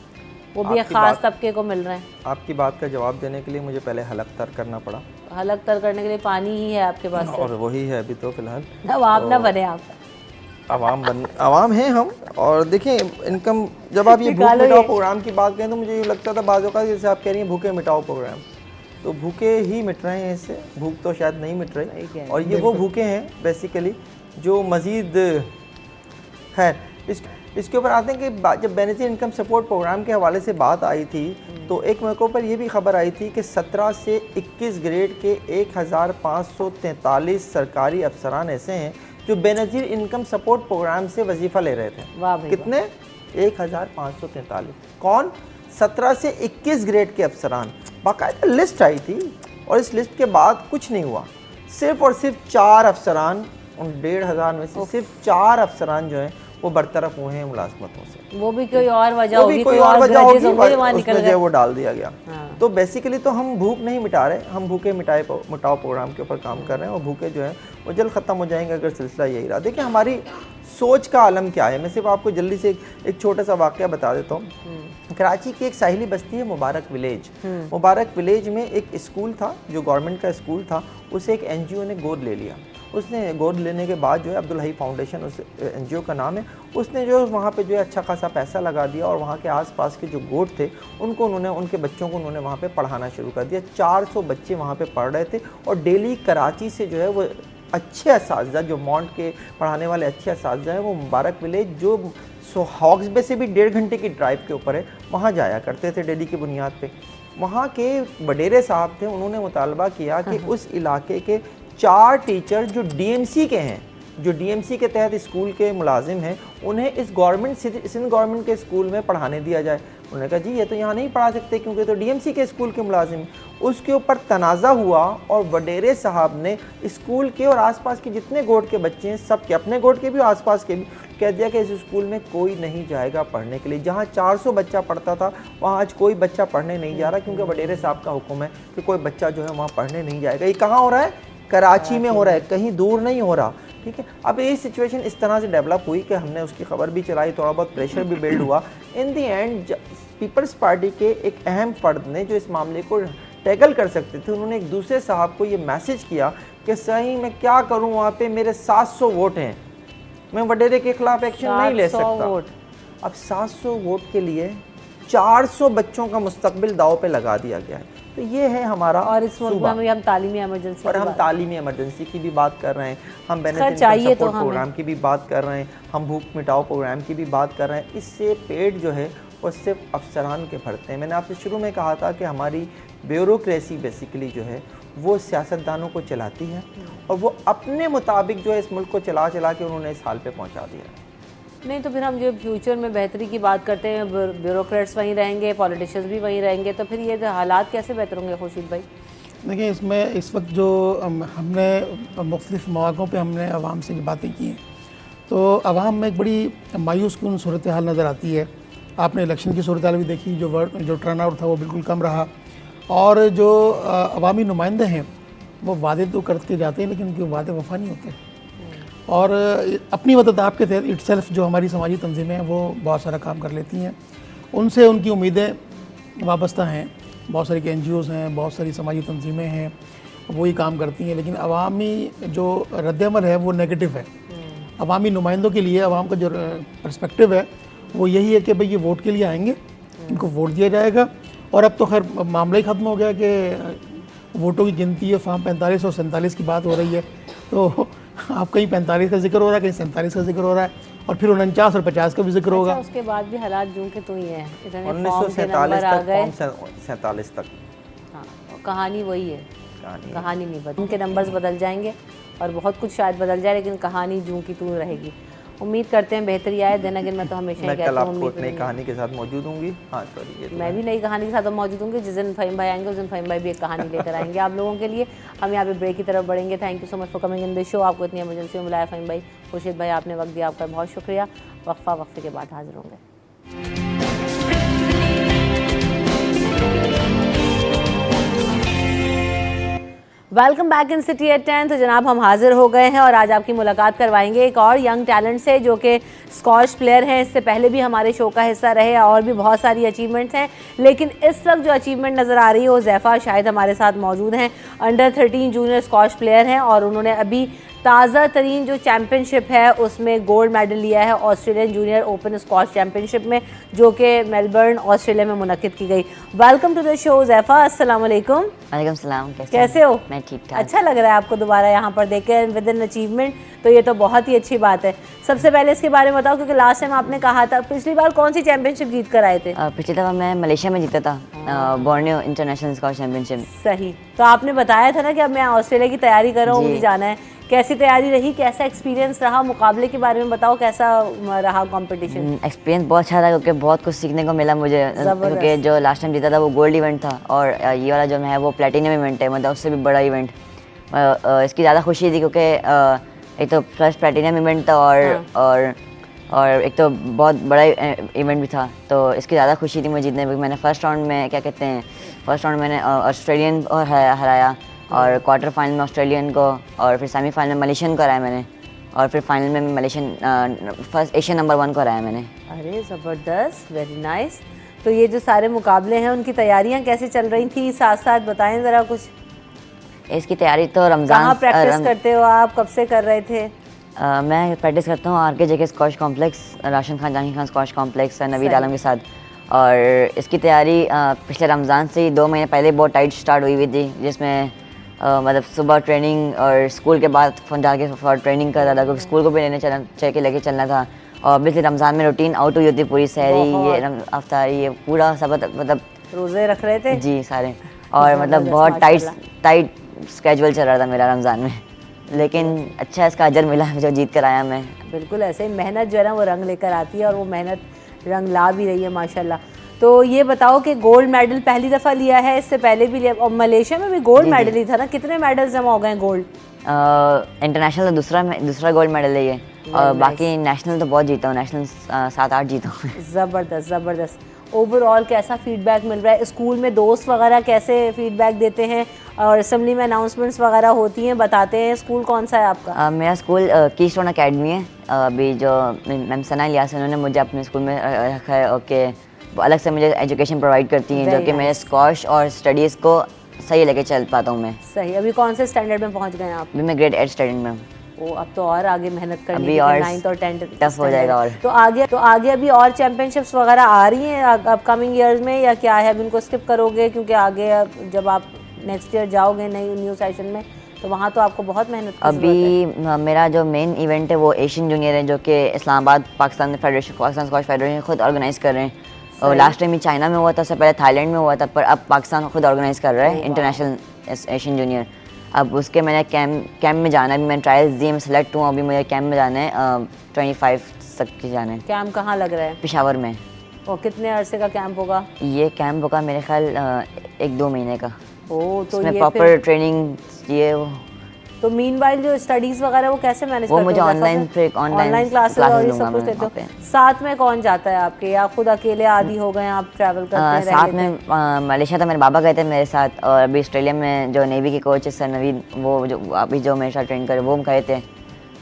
[SPEAKER 1] वो भी एक ख़ास तबके को मिल रहे हैं।
[SPEAKER 2] आपकी बात का जवाब देने के लिए मुझे पहले हलक तर करना पड़ा।
[SPEAKER 1] हलक तर करने के लिए पानी ही है आपके पास,
[SPEAKER 2] और वही है अभी तो फिलहाल।
[SPEAKER 1] अवाम ना बने आप,
[SPEAKER 2] आवाम हैं हम। और देखिए, इनकम, जब आप ये भूख मिटाओ प्रोग्राम की बात करें तो मुझे ये लगता था बाज़ औक़ात, जैसे आप कह रही हैं भूखे मिटाओ प्रोग्राम, तो भूखे ही मिट रहे हैं इससे, भूख तो शायद नहीं मिट रही। और ये वो भूखे हैं बेसिकली जो मज़ीद, खैर इसके ऊपर आते हैं कि जब बेनज़ीर इनकम सपोर्ट प्रोग्राम के हवाले से बात आई थी, तो एक मौके पर यह भी खबर आई थी कि 17 से 21 ग्रेड के 1543 सरकारी अफसरान ऐसे हैं जो बेनज़ीर इनकम सपोर्ट प्रोग्राम से वजीफ़ा ले रहे थे। कितने? 1543। कौन? 17 से 21 ग्रेड के अफसरान। बाकायदा लिस्ट आई थी, और इस लिस्ट के बाद कुछ नहीं हुआ। सिर्फ और सिर्फ 4 अफसरान, उन 1500 में से सिर्फ 4 अफसरान जो हैं वो बरतरफ हुए हैं मुलाजमतों से।
[SPEAKER 1] वो भी कोई और वजह होगी,
[SPEAKER 2] कोई और वजह होगी, उसमें जो वो डाल दिया गया। तो बेसिकली तो हम भूख नहीं मिटा रहे, हम भूखे मिटाओ प्रोग्राम के ऊपर काम कर रहे हैं, और भूखे जो हैं वो जल्द ख़त्म हो जाएंगे अगर सिलसिला यही रहा। देखिए, हमारी सोच का आलम क्या है, मैं सिर्फ आपको जल्दी से एक छोटा सा वाक़या बता देता हूँ। कराची की एक साहिली बस्ती है मुबारक विलेज। मुबारक विलेज में एक स्कूल था जो गवर्नमेंट का स्कूल था, उसे एक NGO ने गोद ले लिया। उसने गोद लेने के बाद जो है, अब्दुल हई फाउंडेशन उस NGO का नाम है, उसने जो वहाँ पे जो है अच्छा खासा पैसा लगा दिया, और वहाँ के आसपास के जो गोद थे उनको उन्होंने, उनके बच्चों को उन्होंने वहाँ पे पढ़ाना शुरू कर दिया। 400 बच्चे वहाँ पे पढ़ रहे थे, और डेली कराची से जो है वो अच्छे असातिज़ा, जो मॉन्ट के पढ़ाने वाले अच्छे असातिज़ा हैं, वो मुबारक विलेज जो हॉक्स बे से भी 1.5 घंटे की ड्राइव के ऊपर है, वहाँ जाया करते थे डेली की बुनियाद पे। वहाँ के वडेरे साहब थे, उन्होंने मुतालबा किया कि उस इलाके के 4 टीचर जो DMC के हैं, जो डीएमसी के तहत स्कूल के मुलाजिम हैं उन्हें इस सिंध गवर्नमेंट के स्कूल में पढ़ाने दिया जाए। उन्होंने कहा जी ये तो यहाँ नहीं पढ़ा सकते क्योंकि तो डीएमसी के स्कूल के मुलाजिम हैं। उसके ऊपर तनाज़ा हुआ और वडेरे साहब ने स्कूल के और आसपास के जितने गोट के बच्चे हैं सब के, अपने गोट के भी आसपास के भी, कह दिया कि इस स्कूल में कोई नहीं जाएगा पढ़ने के लिए। जहाँ 400 बच्चा पढ़ता था वहाँ आज कोई बच्चा पढ़ने नहीं जा रहा क्योंकि वडेरे साहब का हुक्म है कि कोई बच्चा जो है वहाँ पढ़ने नहीं जाएगा। ये कहाँ हो रहा है? कराची में हो रहा है, कहीं दूर नहीं हो रहा। ठीक है, अब ये सिचुएशन इस तरह से डेवलप हुई कि हमने उसकी खबर भी चलाई, थोड़ा बहुत प्रेशर भी बिल्ड हुआ। इन दी एंड पीपल्स पार्टी के एक अहम फर्द ने जो इस मामले को टैकल कर सकते थे, उन्होंने एक दूसरे साहब को ये मैसेज किया कि सही मैं क्या करूं, वहाँ पे मेरे 700 वोट हैं, मैं वडेरे के खिलाफ एक्शन नहीं ले सकता। अब 700 वोट के लिए 400 बच्चों का मुस्तकबिल दाव पे लगा दिया गया है। तो ये है हमारा,
[SPEAKER 1] और इस मुल्क में हम तालीमी इमरजेंसी
[SPEAKER 2] और हम तालीमी इमरजेंसी की भी बात कर रहे हैं, हम बेनिफिट सपोर्ट प्रोग्राम की भी बात कर रहे हैं, हम भूख मिटाओ प्रोग्राम की भी बात कर रहे हैं। इससे पेट जो है वो सिर्फ अफसरान के भरते हैं। मैंने आपसे शुरू में कहा था कि हमारी ब्यूरोक्रेसी बेसिकली जो है वो सियासतदानों को चलाती है और वो अपने मुताबिक जो है इस मुल्क को चला के उन्होंने इस हाल पे पहुंचा दिया है।
[SPEAKER 1] नहीं तो फिर हम जो फ्यूचर में बेहतरी की बात करते हैं, ब्यूरोक्रेट्स वहीं रहेंगे, पॉलिटिशियंस भी वहीं रहेंगे, तो फिर ये हालात कैसे बेहतर होंगे खुर्शीद भाई?
[SPEAKER 3] देखिए, इसमें इस वक्त जो हमने मुख्तलिफ मौक़ों पे हमने आवाम से बातें की हैं, तो आवाम में एक बड़ी मायूस कुन सूरत हाल नज़र आती है। आपने इलेक्शन की सूरत हाल भी देखी, जो टर्न आउट था वो बिल्कुल कम रहा, और जो अवामी नुमाइंदे हैं वो वादे तो करके जाते हैं लेकिन उनके वादे वफा नहीं होते। और अपनी मदद आपके तहत इटसेल्फ जो हमारी समाजी तंजीमें हैं वो बहुत सारा काम कर लेती हैं, उनसे उनकी उम्मीदें वाबस्ता हैं। बहुत सारी NGOs हैं, बहुत सारी समाजी तंजीमें हैं, वो ही काम करती हैं, लेकिन अवामी जो रद्दअमल है वो नेगेटिव है। अवामी नुमाइंदों के लिए अवाम का जो पर्सपेक्टिव है वो यही है कि भाई ये वोट के लिए आएंगे, इनको वोट दिया जाएगा। और अब तो खैर मामला ही ख़त्म हो गया कि वोटों की गिनती है, फॉर्म 45 और 47 की बात हो रही है, तो आप कहीं 45 का जिक्र हो रहा है, कहीं 47 का जिक्र हो रहा है, और फिर 49 और 50 का भी जिक्र होगा।
[SPEAKER 1] उसके बाद भी हालात जूं के तू ही है,
[SPEAKER 2] 1947 तक
[SPEAKER 1] हाँ, कहानी वही है, कहानी नहीं बदल, उनके नंबर्स बदल जाएंगे और बहुत कुछ शायद बदल जाए, लेकिन कहानी जूं की तू रहेगी। उम्मीद करते हैं बेहतरी आए। दिन अगर मैं तो हमेशा ही कहता हूँ
[SPEAKER 2] उम्मीद नई कहानी के साथ मौजूद होंगी। हाँ सॉरी,
[SPEAKER 1] मैं भी नई कहानी के साथ मौजूद होंगी। जिस दिन फ़हीम भाई आएंगे उस दिन फ़हीम भाई भी एक कहानी लेकर आएंगे आप लोगों के लिए। हम यहाँ पे ब्रेक की तरफ बढ़ेंगे। Thank you so much for coming in the show. आपको इतनी इमरजेंसी में बुलाया फ़हीम भाई, खुर्शीद भाई, आपने वक्त दिया, आपका बहुत शुक्रिया। वक्फे के बाद हाजिर होंगे। Welcome back in city at 10। तो जनाब हम हाजिर हो गए हैं और आज आपकी मुलाकात करवाएंगे एक और यंग टैलेंट से जो कि स्क्वॉश प्लेयर हैं। इससे पहले भी हमारे शो का हिस्सा रहे और भी बहुत सारी अचीवमेंट्स हैं, लेकिन इस वक्त जो अचीवमेंट नज़र आ रही है वो ज़ैफ़ा शाहिद हमारे साथ मौजूद हैं। अंडर 13 जूनियर स्क्वॉश प्लेयर हैं और उन्होंने अभी ताज़ा तरीन जो चैम्पियनशिप है उसमें गोल्ड मेडल लिया है Australian junior open squash championship में, जो कि मेलबर्न ऑस्ट्रेलिया में मुनक्किद की गई। Welcome to the show Zaifa. अस्सलाम वालेकुम।
[SPEAKER 4] वालेकुम सलाम।
[SPEAKER 1] कैसे हो?
[SPEAKER 4] मैं ठीक ठाक।
[SPEAKER 1] अच्छा लग रहा है आपको दोबारा यहाँ पर देखे विद इन अचीवमेंट, तो ये तो बहुत ही अच्छी बात है। सबसे पहले इसके बारे में बताओ, क्योंकि लास्ट टाइम आपने कहा था, पिछली बार कौन सी चैंपियनशिप जीत कर आए थे?
[SPEAKER 4] पिछली दफ़ा मैं मलेशिया में जीता था, बोर्नियो इंटरनेशनल स्क्वॉश चैंपियनशिप।
[SPEAKER 1] सही, तो आपने बताया था ना कि अब मैं ऑस्ट्रेलिया की तैयारी कर रहा हूँ, मुझे जाना है। कैसी तैयारी रही, कैसा एक्सपीरियंस रहा? मुकाबले के बारे में बताओ, कैसा रहा कंपटीशन?
[SPEAKER 4] एक्सपीरियंस बहुत अच्छा था क्योंकि बहुत कुछ सीखने को मिला मुझे, क्योंकि जो लास्ट टाइम जीता था वो गोल्ड इवेंट था और ये वाला जो है वो प्लेटिनम इवेंट है, मतलब उससे भी बड़ा इवेंट। इसकी ज़्यादा खुशी थी क्योंकि एक तो फर्स्ट प्लेटिनम इवेंट था और एक तो बहुत बड़ा इवेंट भी था, तो इसकी ज़्यादा खुशी थी मुझे जीतने में। मैंने फर्स्ट राउंड में मैंने ऑस्ट्रेलियन को हराया और क्वार्टर फाइनल में ऑस्ट्रेलियन को, और फिर सेमीफाइनल में मलेशियन को हराया मैंने, और फिर फाइनल में मलेशियन फर्स्ट एशियन नंबर 1 को हराया मैंने।
[SPEAKER 1] अरे ज़बरदस्त, वेरी नाइस। तो ये जो सारे मुकाबले हैं उनकी तैयारियां कैसे चल रही थी, साथ साथ बताएं ज़रा कुछ।
[SPEAKER 4] इसकी तैयारी तो रमज़ान।
[SPEAKER 1] कहाँ प्रैक्टिस करते हो आप, कब से कर रहे थे?
[SPEAKER 4] मैं प्रैक्टिस करता हूँ RKJK squash complex, Rashid Khan Jahangir Khan squash complex, Naveed Alam के साथ। और इसकी तैयारी पिछले रमज़ान से 2 महीने पहले बहुत टाइट स्टार्ट हुई थी, जिसमें मतलब सुबह ट्रेनिंग और स्कूल के बाद फ़ोन डाल के ट्रेनिंग करता था क्योंकि स्कूल को भी लेके चलना था। और ऑब्वियसली रमज़ान में रूटीन आउट हुई होती, पूरी सहरी, ये अफ्तारी, ये पूरा सब मतलब
[SPEAKER 1] रोज़े रख रहे थे
[SPEAKER 4] जी सारे। और मतलब बहुत टाइट स्केजुअल चल रहा था मेरा रमज़ान में। लेकिन अच्छा इसका अजर मिला जो जीत कर आया मैं।
[SPEAKER 1] बिल्कुल ऐसे ही मेहनत जो है ना वो रंग लेकर आती है और वो मेहनत रंग ला भी रही है माशाल्लाह। तो ये बताओ कि गोल्ड मेडल पहली दफ़ा लिया है, इससे पहले भी लिया, और मलेशिया में भी गोल्ड मेडल ही था ना, कितने मेडल्स जमा हो गए गोल्ड?
[SPEAKER 4] इंटरनेशनल तो दूसरा गोल्ड मेडल है ये, और बाकी नेशनल तो बहुत जीता हूँ, नेशनल 7-8 जीता हूँ।
[SPEAKER 1] ज़बरदस्त ज़बरदस्त। ओवरऑल कैसा फीडबैक मिल रहा है? स्कूल में दोस्त वगैरह कैसे फीडबैक देते हैं, और असेंबली में अनाउंसमेंट्स वगैरह होती हैं, बताते हैं? स्कूल कौन सा है आपका?
[SPEAKER 4] मेरा स्कूल कीस्टोन एकेडमी है। अभी जो मैम सना इलियास उन्होंने मुझे अपने स्कूल में रखा है, ओके, वो अलग से मुझे एजुकेशन प्रोवाइड करती हैं, जो कि मेरे स्कॉश और स्टडीज़ को सही लेके चल पाता हूँ मैं।
[SPEAKER 1] सही। अभी कौन से स्टैंडर्ड में पहुँच गए हैं आप?
[SPEAKER 4] अभी मैं ग्रेड 8 स्टूडेंट में हूँ।
[SPEAKER 1] ओ, अब तो और आगे मेहनत करनी
[SPEAKER 4] अभी
[SPEAKER 1] है,
[SPEAKER 4] और
[SPEAKER 1] 9th और 10th
[SPEAKER 4] टफ हो जाएगा। और
[SPEAKER 1] तो आगे अभी और चैंपियनशिप्स वगैरह आ रही हैं अपकमिंग ईयर्स में, या क्या है अभी उनको स्किप करोगे? क्योंकि आगे जब आप नेक्स्ट ईयर जाओगे नई न्यू सेशन में तो वहाँ तो आपको बहुत मेहनत की ज़रूरत है।
[SPEAKER 4] अभी मेरा जो मेन इवेंट है वो एशियन जूनियर है, जो कि इस्लामाबाद पाकिस्तान स्क्वॉश फेडरेशन खुद ऑर्गेनाइज कर रहे हैं। और लास्ट टाइम ही चाइना में हुआ था, उससे पहले थाईलैंड में हुआ था, पर अब पाकिस्तान खुद ऑर्गेनाइज कर रहा है इंटरनेशनल एशियन जूनियर। अब उसके मैंने कैंप में जाना है, अभी मैंने ट्रायल्स दिए, मैं सेलेक्ट हुआ, अभी मुझे कैंप में जाना है 25 तक के जाना है।
[SPEAKER 1] कैंप कहाँ लग रहा है?
[SPEAKER 4] पेशावर में।
[SPEAKER 1] और कितने अरसे का कैंप होगा?
[SPEAKER 4] ये कैंप होगा मेरे ख्याल 1-2 महीने का।
[SPEAKER 1] ओ, तो
[SPEAKER 4] इसमें
[SPEAKER 1] ये
[SPEAKER 4] प्रॉपर ट्रेनिंग ये वो।
[SPEAKER 1] तो मीनवाइल जो स्टडीज वगैरह वो कैसे मैनेज करते हो?
[SPEAKER 4] मुझे ऑनलाइन
[SPEAKER 1] क्लासेस और ये सब कुछ देते हो? साथ में कौन जाता है आपके, या खुद अकेले आदि हो गए आप ट्रैवल करते हैं?
[SPEAKER 4] साथ में मलेशिया तो मेरे बाबा गए थे मेरे साथ, और अभी ऑस्ट्रेलिया में जो नेवी के कोच है सर नवीन, वो जो अभी जो मेरे साथ ट्रेन करे वो गए थे।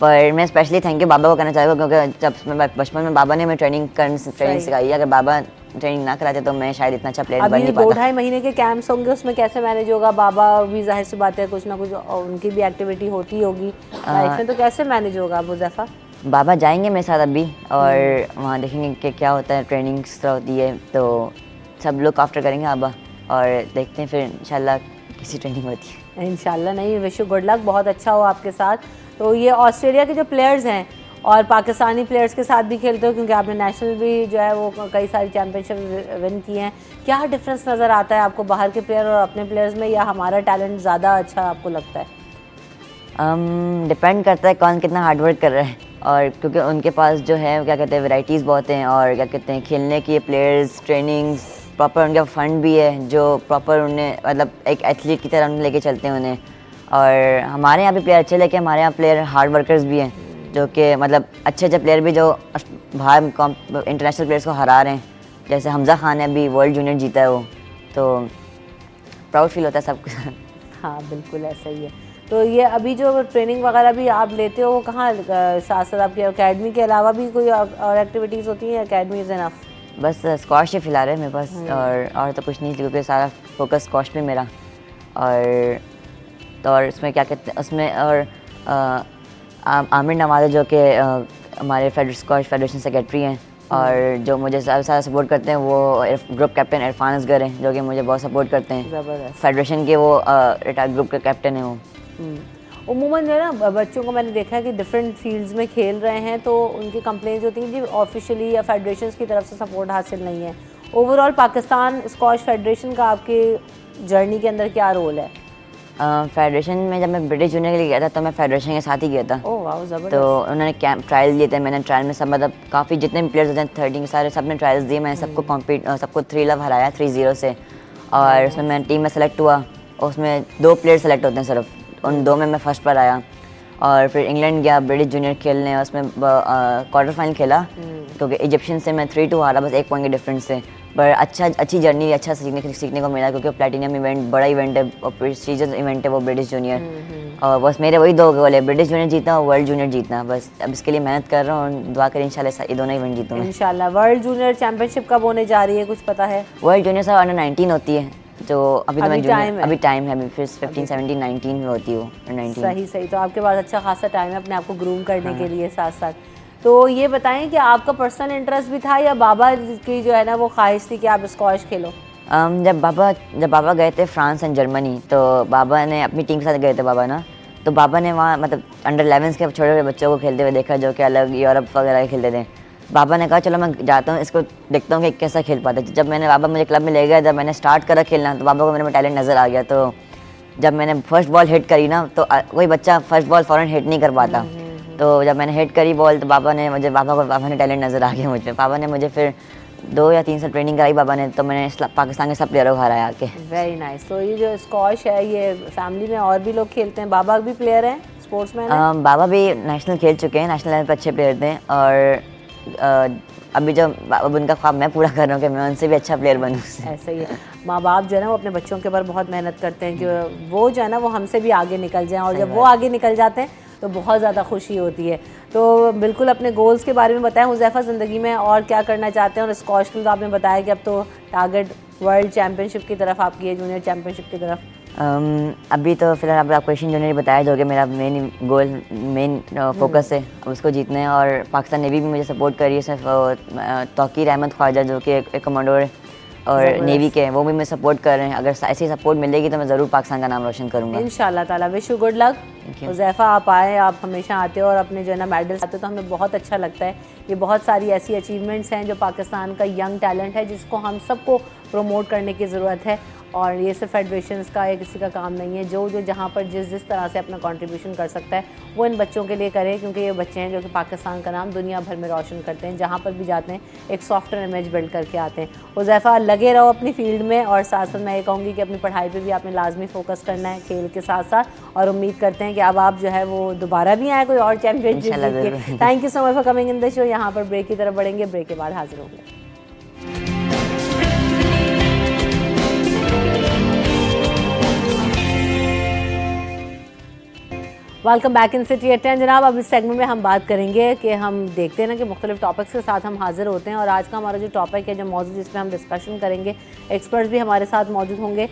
[SPEAKER 4] पर मैं स्पेशली थैंक यू बाबा को करना चाहूँगा, क्योंकि जब मैं बचपन में बाबा ने मैं ट्रेनिंग सिखाई। अगर बाबा ट्रेनिंग ना कराते तो मैं शायद इतना अच्छा प्लेयर बन नहीं पाता।
[SPEAKER 1] 2-2.5 महीने के कैंप्स होंगे, उसमें कैसे मैनेज होगा? बाबा भी जाहिर सी बात है कुछ ना कुछ उनकी भी एक्टिविटी होती होगी लाइफ में, तो कैसे मैनेज होगा अबू ज़ैफ़ा?
[SPEAKER 4] बाबा जाएंगे मेरे साथ अभी, और वहाँ देखेंगे कि क्या होता है, ट्रेनिंग किस तरह होती है, तो सब लोग आफ्टर करेंगे बाबा, और देखते हैं फिर इंशाल्लाह किसी ट्रेनिंग होती है।
[SPEAKER 1] इंशाल्लाह। नहीं, विश यू गुड लक, बहुत अच्छा हो आपके साथ। तो ये ऑस्ट्रेलिया के जो प्लेयर्स हैं और पाकिस्तानी प्लेयर्स के साथ भी खेलते हो, क्योंकि आपने नेशनल भी जो है वो कई सारी चैम्पियनशिप विन की हैं, क्या डिफरेंस नज़र आता है आपको बाहर के प्लेयर और अपने प्लेयर्स में, या हमारा टैलेंट ज़्यादा अच्छा आपको लगता है?
[SPEAKER 4] डिपेंड करता है कौन कितना हार्डवर्क कर रहा है, और क्योंकि उनके पास जो है क्या कहते हैं वैरायटीज़ बहुत हैं, और क्या कहते हैं खेलने की प्लेयर्स, ट्रेनिंग्स, प्रॉपर उनका फंड भी है जो प्रॉपर उन्हें मतलब एक एथलीट की तरह उन्हें लेके चलते हैं उन्हें। और हमारे यहाँ भी प्लेयर अच्छे, लेके हमारे यहाँ प्लेयर हार्ड वर्कर्स भी हैं, जो कि मतलब अच्छे अच्छे प्लेयर भी जो बाहर इंटरनेशनल प्लेयर्स को हरा रहे हैं, जैसे हमज़ा खान है अभी वर्ल्ड जूनियर जीता है वो, तो प्राउड फील होता है सब कुछ।
[SPEAKER 1] हाँ बिल्कुल ऐसा ही है। तो ये अभी जो ट्रेनिंग वगैरह भी आप लेते हो वो कहाँ साथ साथ आपकी अकेडमी के अलावा भी कोई और एक्टिविटीज़ होती हैं? Academy is enough?
[SPEAKER 4] बस स्क्वाश ही फिलहाल है मेरे पास, और तो कुछ नहीं, क्योंकि सारा फोकस स्क्वाश पे मेरा। और इसमें क्या कहते हैं उसमें, और आमिर नवाज़ जो कि हमारे स्क्वाश फेडरेशन सेक्रेटरी हैं, और जो मुझे सारा सपोर्ट करते हैं वो ग्रुप कैप्टन इरफान असगर हैं, जो कि मुझे बहुत सपोर्ट करते हैं।
[SPEAKER 1] ज़बरदस्त।
[SPEAKER 4] फेडरेशन के वो रिटायर्ड ग्रुप के कैप्टन हैं वो।
[SPEAKER 1] उमूमन जो है ना बच्चों को मैंने देखा है कि डिफरेंट फील्ड्स में खेल रहे हैं, तो उनकी कंप्लेंट्स होती हैं कि ऑफिशियली या फेडरेशंस की तरफ से सपोर्ट हासिल नहीं है। ओवरऑल पाकिस्तान स्क्वाश फेडरेशन का आपके जर्नी के अंदर क्या रोल है?
[SPEAKER 4] फेडरेशन में जब मैं ब्रिटिश जूनियर के लिए गया था तो मैं फेडरेशन के साथ ही गया था।
[SPEAKER 1] ओह वाह, ज़बरदस्त।
[SPEAKER 4] तो उन्होंने कैंप ट्रायल लिए थे, मैंने ट्रायल में सब मतलब काफ़ी जितने भी प्लेयर्स होते हैं 13 के सारे सब ने ट्रायल्स दिए, मैंने सबको 3-0 हराया 3-0 से। और उसमें मैं टीम में सेलेक्ट हुआ, उसमें 2 प्लेयर सेलेक्ट होते हैं सिर्फ, उन 2 में मैं फर्स्ट पर आया। और फिर इंग्लैंड गया ब्रिटिश जूनियर खेलने, उसमें क्वार्टर फाइनल खेला, क्योंकि इजिप्शियन से मैं 3-2 हारा, बस 1 पॉइंट के डिफरेंस से। पर अच्छी जर्नी, अच्छा सीखने को मिला, क्योंकि प्लैटिनम इवेंट बड़ा इवेंट है और प्रेस्टीजियस इवेंट है वो ब्रिटिश जूनियर। और बस मेरे वही 2 गोल है, ब्रिटिश जूनियर जीतना और वर्ल्ड जूनियर जीतना। बस अब इसके लिए मेहनत कर रहा हूँ और दुआ करें इंशाल्लाह ये दोनों इवेंट जीतूँ।
[SPEAKER 1] इंशाल्लाह। वर्ल्ड जूनियर चैंपियनशिप कब होने जा रही है, कुछ पता है?
[SPEAKER 4] वर्ल्ड जूनियर सर अंडर 19 होती है, जो अभी तो मैं
[SPEAKER 1] टाइम है।
[SPEAKER 4] अभी टाइम है, अभी फिर 15, 17, 19 में होती है 19।
[SPEAKER 1] सही। तो आपके पास अच्छा खासा टाइम है अपने आप को ग्रूम करने के लिए साथ साथ। तो ये बताएं कि आपका पर्सनल इंटरेस्ट भी था, या बाबा की जो है ना वो ख्वाहिश थी कि आप स्क्वॉश खेलो?
[SPEAKER 4] जब बाबा गए थे फ्रांस एंड जर्मनी, तो बाबा ने अपनी टीम के साथ गए थे बाबा ना, तो बाबा ने वहाँ मतलब अंडर 11 के छोटे छोटे बच्चों को खेलते हुए देखा, जो कि अलग यूरोप वगैरह के खेलते थे। बाबा ने कहा चलो मैं जाता हूँ, इसको देखता हूँ कि कैसा खेल पाता है। जब बाबा मुझे क्लब में ले गया, जब मैंने स्टार्ट करा खेलना, तो बाबा को मेरे में टैलेंट नज़र आ गया, तो जब मैंने फर्स्ट बॉल हिट करी ना तो कोई बच्चा फर्स्ट बॉल फ़ौरन हिट नहीं कर पाता। तो जब मैंने हिट करी बॉल तो पापा ने टैलेंट नज़र आ गया मुझे। पापा ने मुझे फिर 2 या 3 साल ट्रेनिंग कराई पापा ने, तो मैंने पाकिस्तान के सब प्लेयरों को हराया आके।
[SPEAKER 1] Very nice. तो ये जो स्क्वॉश है ये फैमिली में और भी लोग खेलते हैं? बाबा भी प्लेयर हैं, स्पोर्ट्समैन हैं?
[SPEAKER 4] बाबा भी नेशनल खेल चुके हैं, नेशनल लेवल पर अच्छे प्लेयर थे। और अभी जो अब उनका ख्वाब मैं पूरा कर रहा हूँ कि मैं उनसे भी अच्छा प्लेयर बनूँ।
[SPEAKER 1] ऐसा ही है, माँ बाप जो है ना वो अपने बच्चों के ऊपर बहुत मेहनत करते हैं कि वो जो है ना वो हमसे भी आगे निकल जाएं, और जब वो आगे निकल जाते हैं तो बहुत ज़्यादा खुशी होती है। तो बिल्कुल अपने गोल्स के बारे में बताएं हुज़ैफ़ा, ज़िंदगी में और क्या करना चाहते हैं? और स्क्वॉश के लिए तो आपने बताया कि अब तो टारगेट वर्ल्ड चैम्पियनशिप की तरफ आपकी है, जूनियर चैम्पियनशिप की तरफ।
[SPEAKER 4] अभी तो फिलहाल आपको एशियन जूनियर बताया जो कि मेरा मेन फोकस है, अब उसको जीतना है। और पाकिस्तान नेवी भी मुझे सपोर्ट कर रही है, सिर्फ तौकीर अहमद ख्वाजा जो कि एक कमांडोर है और नेवी के, वो भी मैं सपोर्ट कर रहे हैं। अगर ऐसी सपोर्ट मिलेगी तो मैं ज़रूर पाकिस्तान का नाम रोशन करूँगा
[SPEAKER 1] इंशाल्लाह ताला। Wish you good luck Huzaifa. आप आए, आप हमेशा आते हो और अपने जो है ना मेडल्स आते हो तो हमें बहुत अच्छा लगता है। ये बहुत सारी ऐसी अचीवमेंट्स हैं जो पाकिस्तान का यंग टैलेंट है जिसको हम सबको प्रमोट करने की ज़रूरत है। और ये सिर्फ फेडरेशंस का या किसी का काम नहीं है, जो जहाँ पर जिस तरह से अपना कंट्रीब्यूशन कर सकता है वो इन बच्चों के लिए करे, क्योंकि ये बच्चे हैं जो कि पाकिस्तान का नाम दुनिया भर में रोशन करते हैं। जहाँ पर भी जाते हैं एक सॉफ्टवेयर इमेज बिल्ड करके आते हैं। हुज़ैफ़ा लगे रहो अपनी फील्ड में, और साथ साथ मैं ये कहूँगी कि अपनी पढ़ाई पर भी आपने लाजमी फोकस करना है खेल के साथ साथ, और उम्मीद करते हैं कि अब आप जो है वो दोबारा भी आए कोई और चैम्पियनशिप जीत के। Thank you so much for coming in the show. यहाँ पर ब्रेक की तरफ बढ़ेंगे, ब्रेक के बाद हाजिर होंगे। Welcome back in city at 10। जनाब अब इस सेगमेंट में हम बात करेंगे कि हम देखते हैं ना कि मुख्तलिफ टॉपिक्स के साथ हम हाजिर होते हैं, और आज का हमारा जो टॉपिक है, जो मौजूद, जिस पर हम डिस्कशन करेंगे, एक्सपर्ट्स भी हमारे साथ मौजूद होंगे।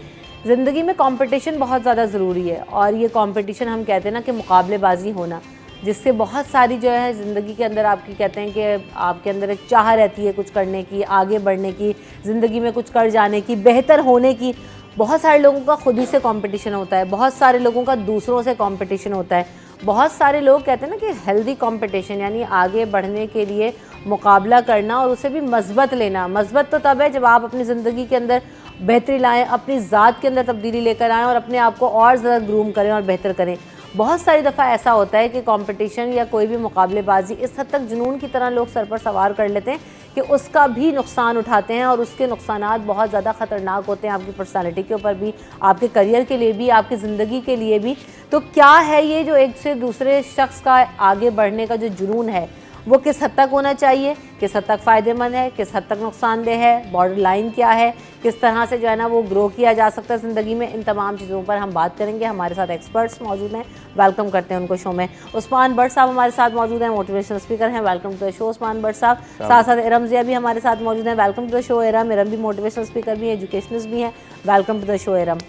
[SPEAKER 1] ज़िंदगी में कंपटीशन बहुत ज़्यादा ज़रूरी है, और ये कंपटीशन हम कहते हैं ना कि मुकाबलेबाजी होना, जिससे बहुत सारी जो है ज़िंदगी के अंदर आपकी कहते हैं कि आपके अंदर एक चाह रहती है कुछ करने की, आगे बढ़ने की, ज़िंदगी में कुछ कर जाने की, बेहतर होने की। बहुत सारे लोगों का खुद ही से कंपटीशन होता है, बहुत सारे लोगों का दूसरों से कंपटीशन होता है। बहुत सारे लोग कहते हैं ना कि हेल्दी कंपटीशन, यानी आगे बढ़ने के लिए मुकाबला करना और उसे भी मस्बत लेना। मस्बत तो तब है जब आप अपनी ज़िंदगी के अंदर बेहतरी लाएँ, अपनी ज़ात के अंदर तब्दीली लेकर आएँ और अपने आप को और ज़्यादा ग्रूम करें और बेहतर करें। बहुत सारी दफ़ा ऐसा होता है कि कंपटीशन या कोई भी मुकाबलेबाजी इस हद तक जुनून की तरह लोग सर पर सवार कर लेते हैं कि उसका भी नुकसान उठाते हैं, और उसके नुकसानात बहुत ज़्यादा ख़तरनाक होते हैं आपकी पर्सनालिटी के ऊपर भी, आपके करियर के लिए भी, आपकी ज़िंदगी के लिए भी। तो क्या है ये जो एक से दूसरे शख्स का आगे बढ़ने का जो जुनून है, वो किस हद तक होना चाहिए, किस हद तक फ़ायदेमंद है, किस हद तक नुकसानदेह है, बॉर्डर लाइन क्या है, किस तरह से जो है ना वो ग्रो किया जा सकता है ज़िंदगी में, इन तमाम चीज़ों पर हम बात करेंगे। हमारे साथ एक्सपर्ट्स मौजूद हैं, वेलकम करते हैं उनको शो में। उस्मान भट्ट साहब हमारे साथ मौजूद हैं, मोटिवेशनल स्पीकर हैं, welcome to the show Usman Bhatt साहब। साथ साथ इरम ज़िया भी हमारे साथ मौजूद हैं, welcome to the show Iram. Iram भी मोटिवेशनल स्पीकर भी हैं, एजुकेशनिस्ट भी हैं, welcome to the show Iram.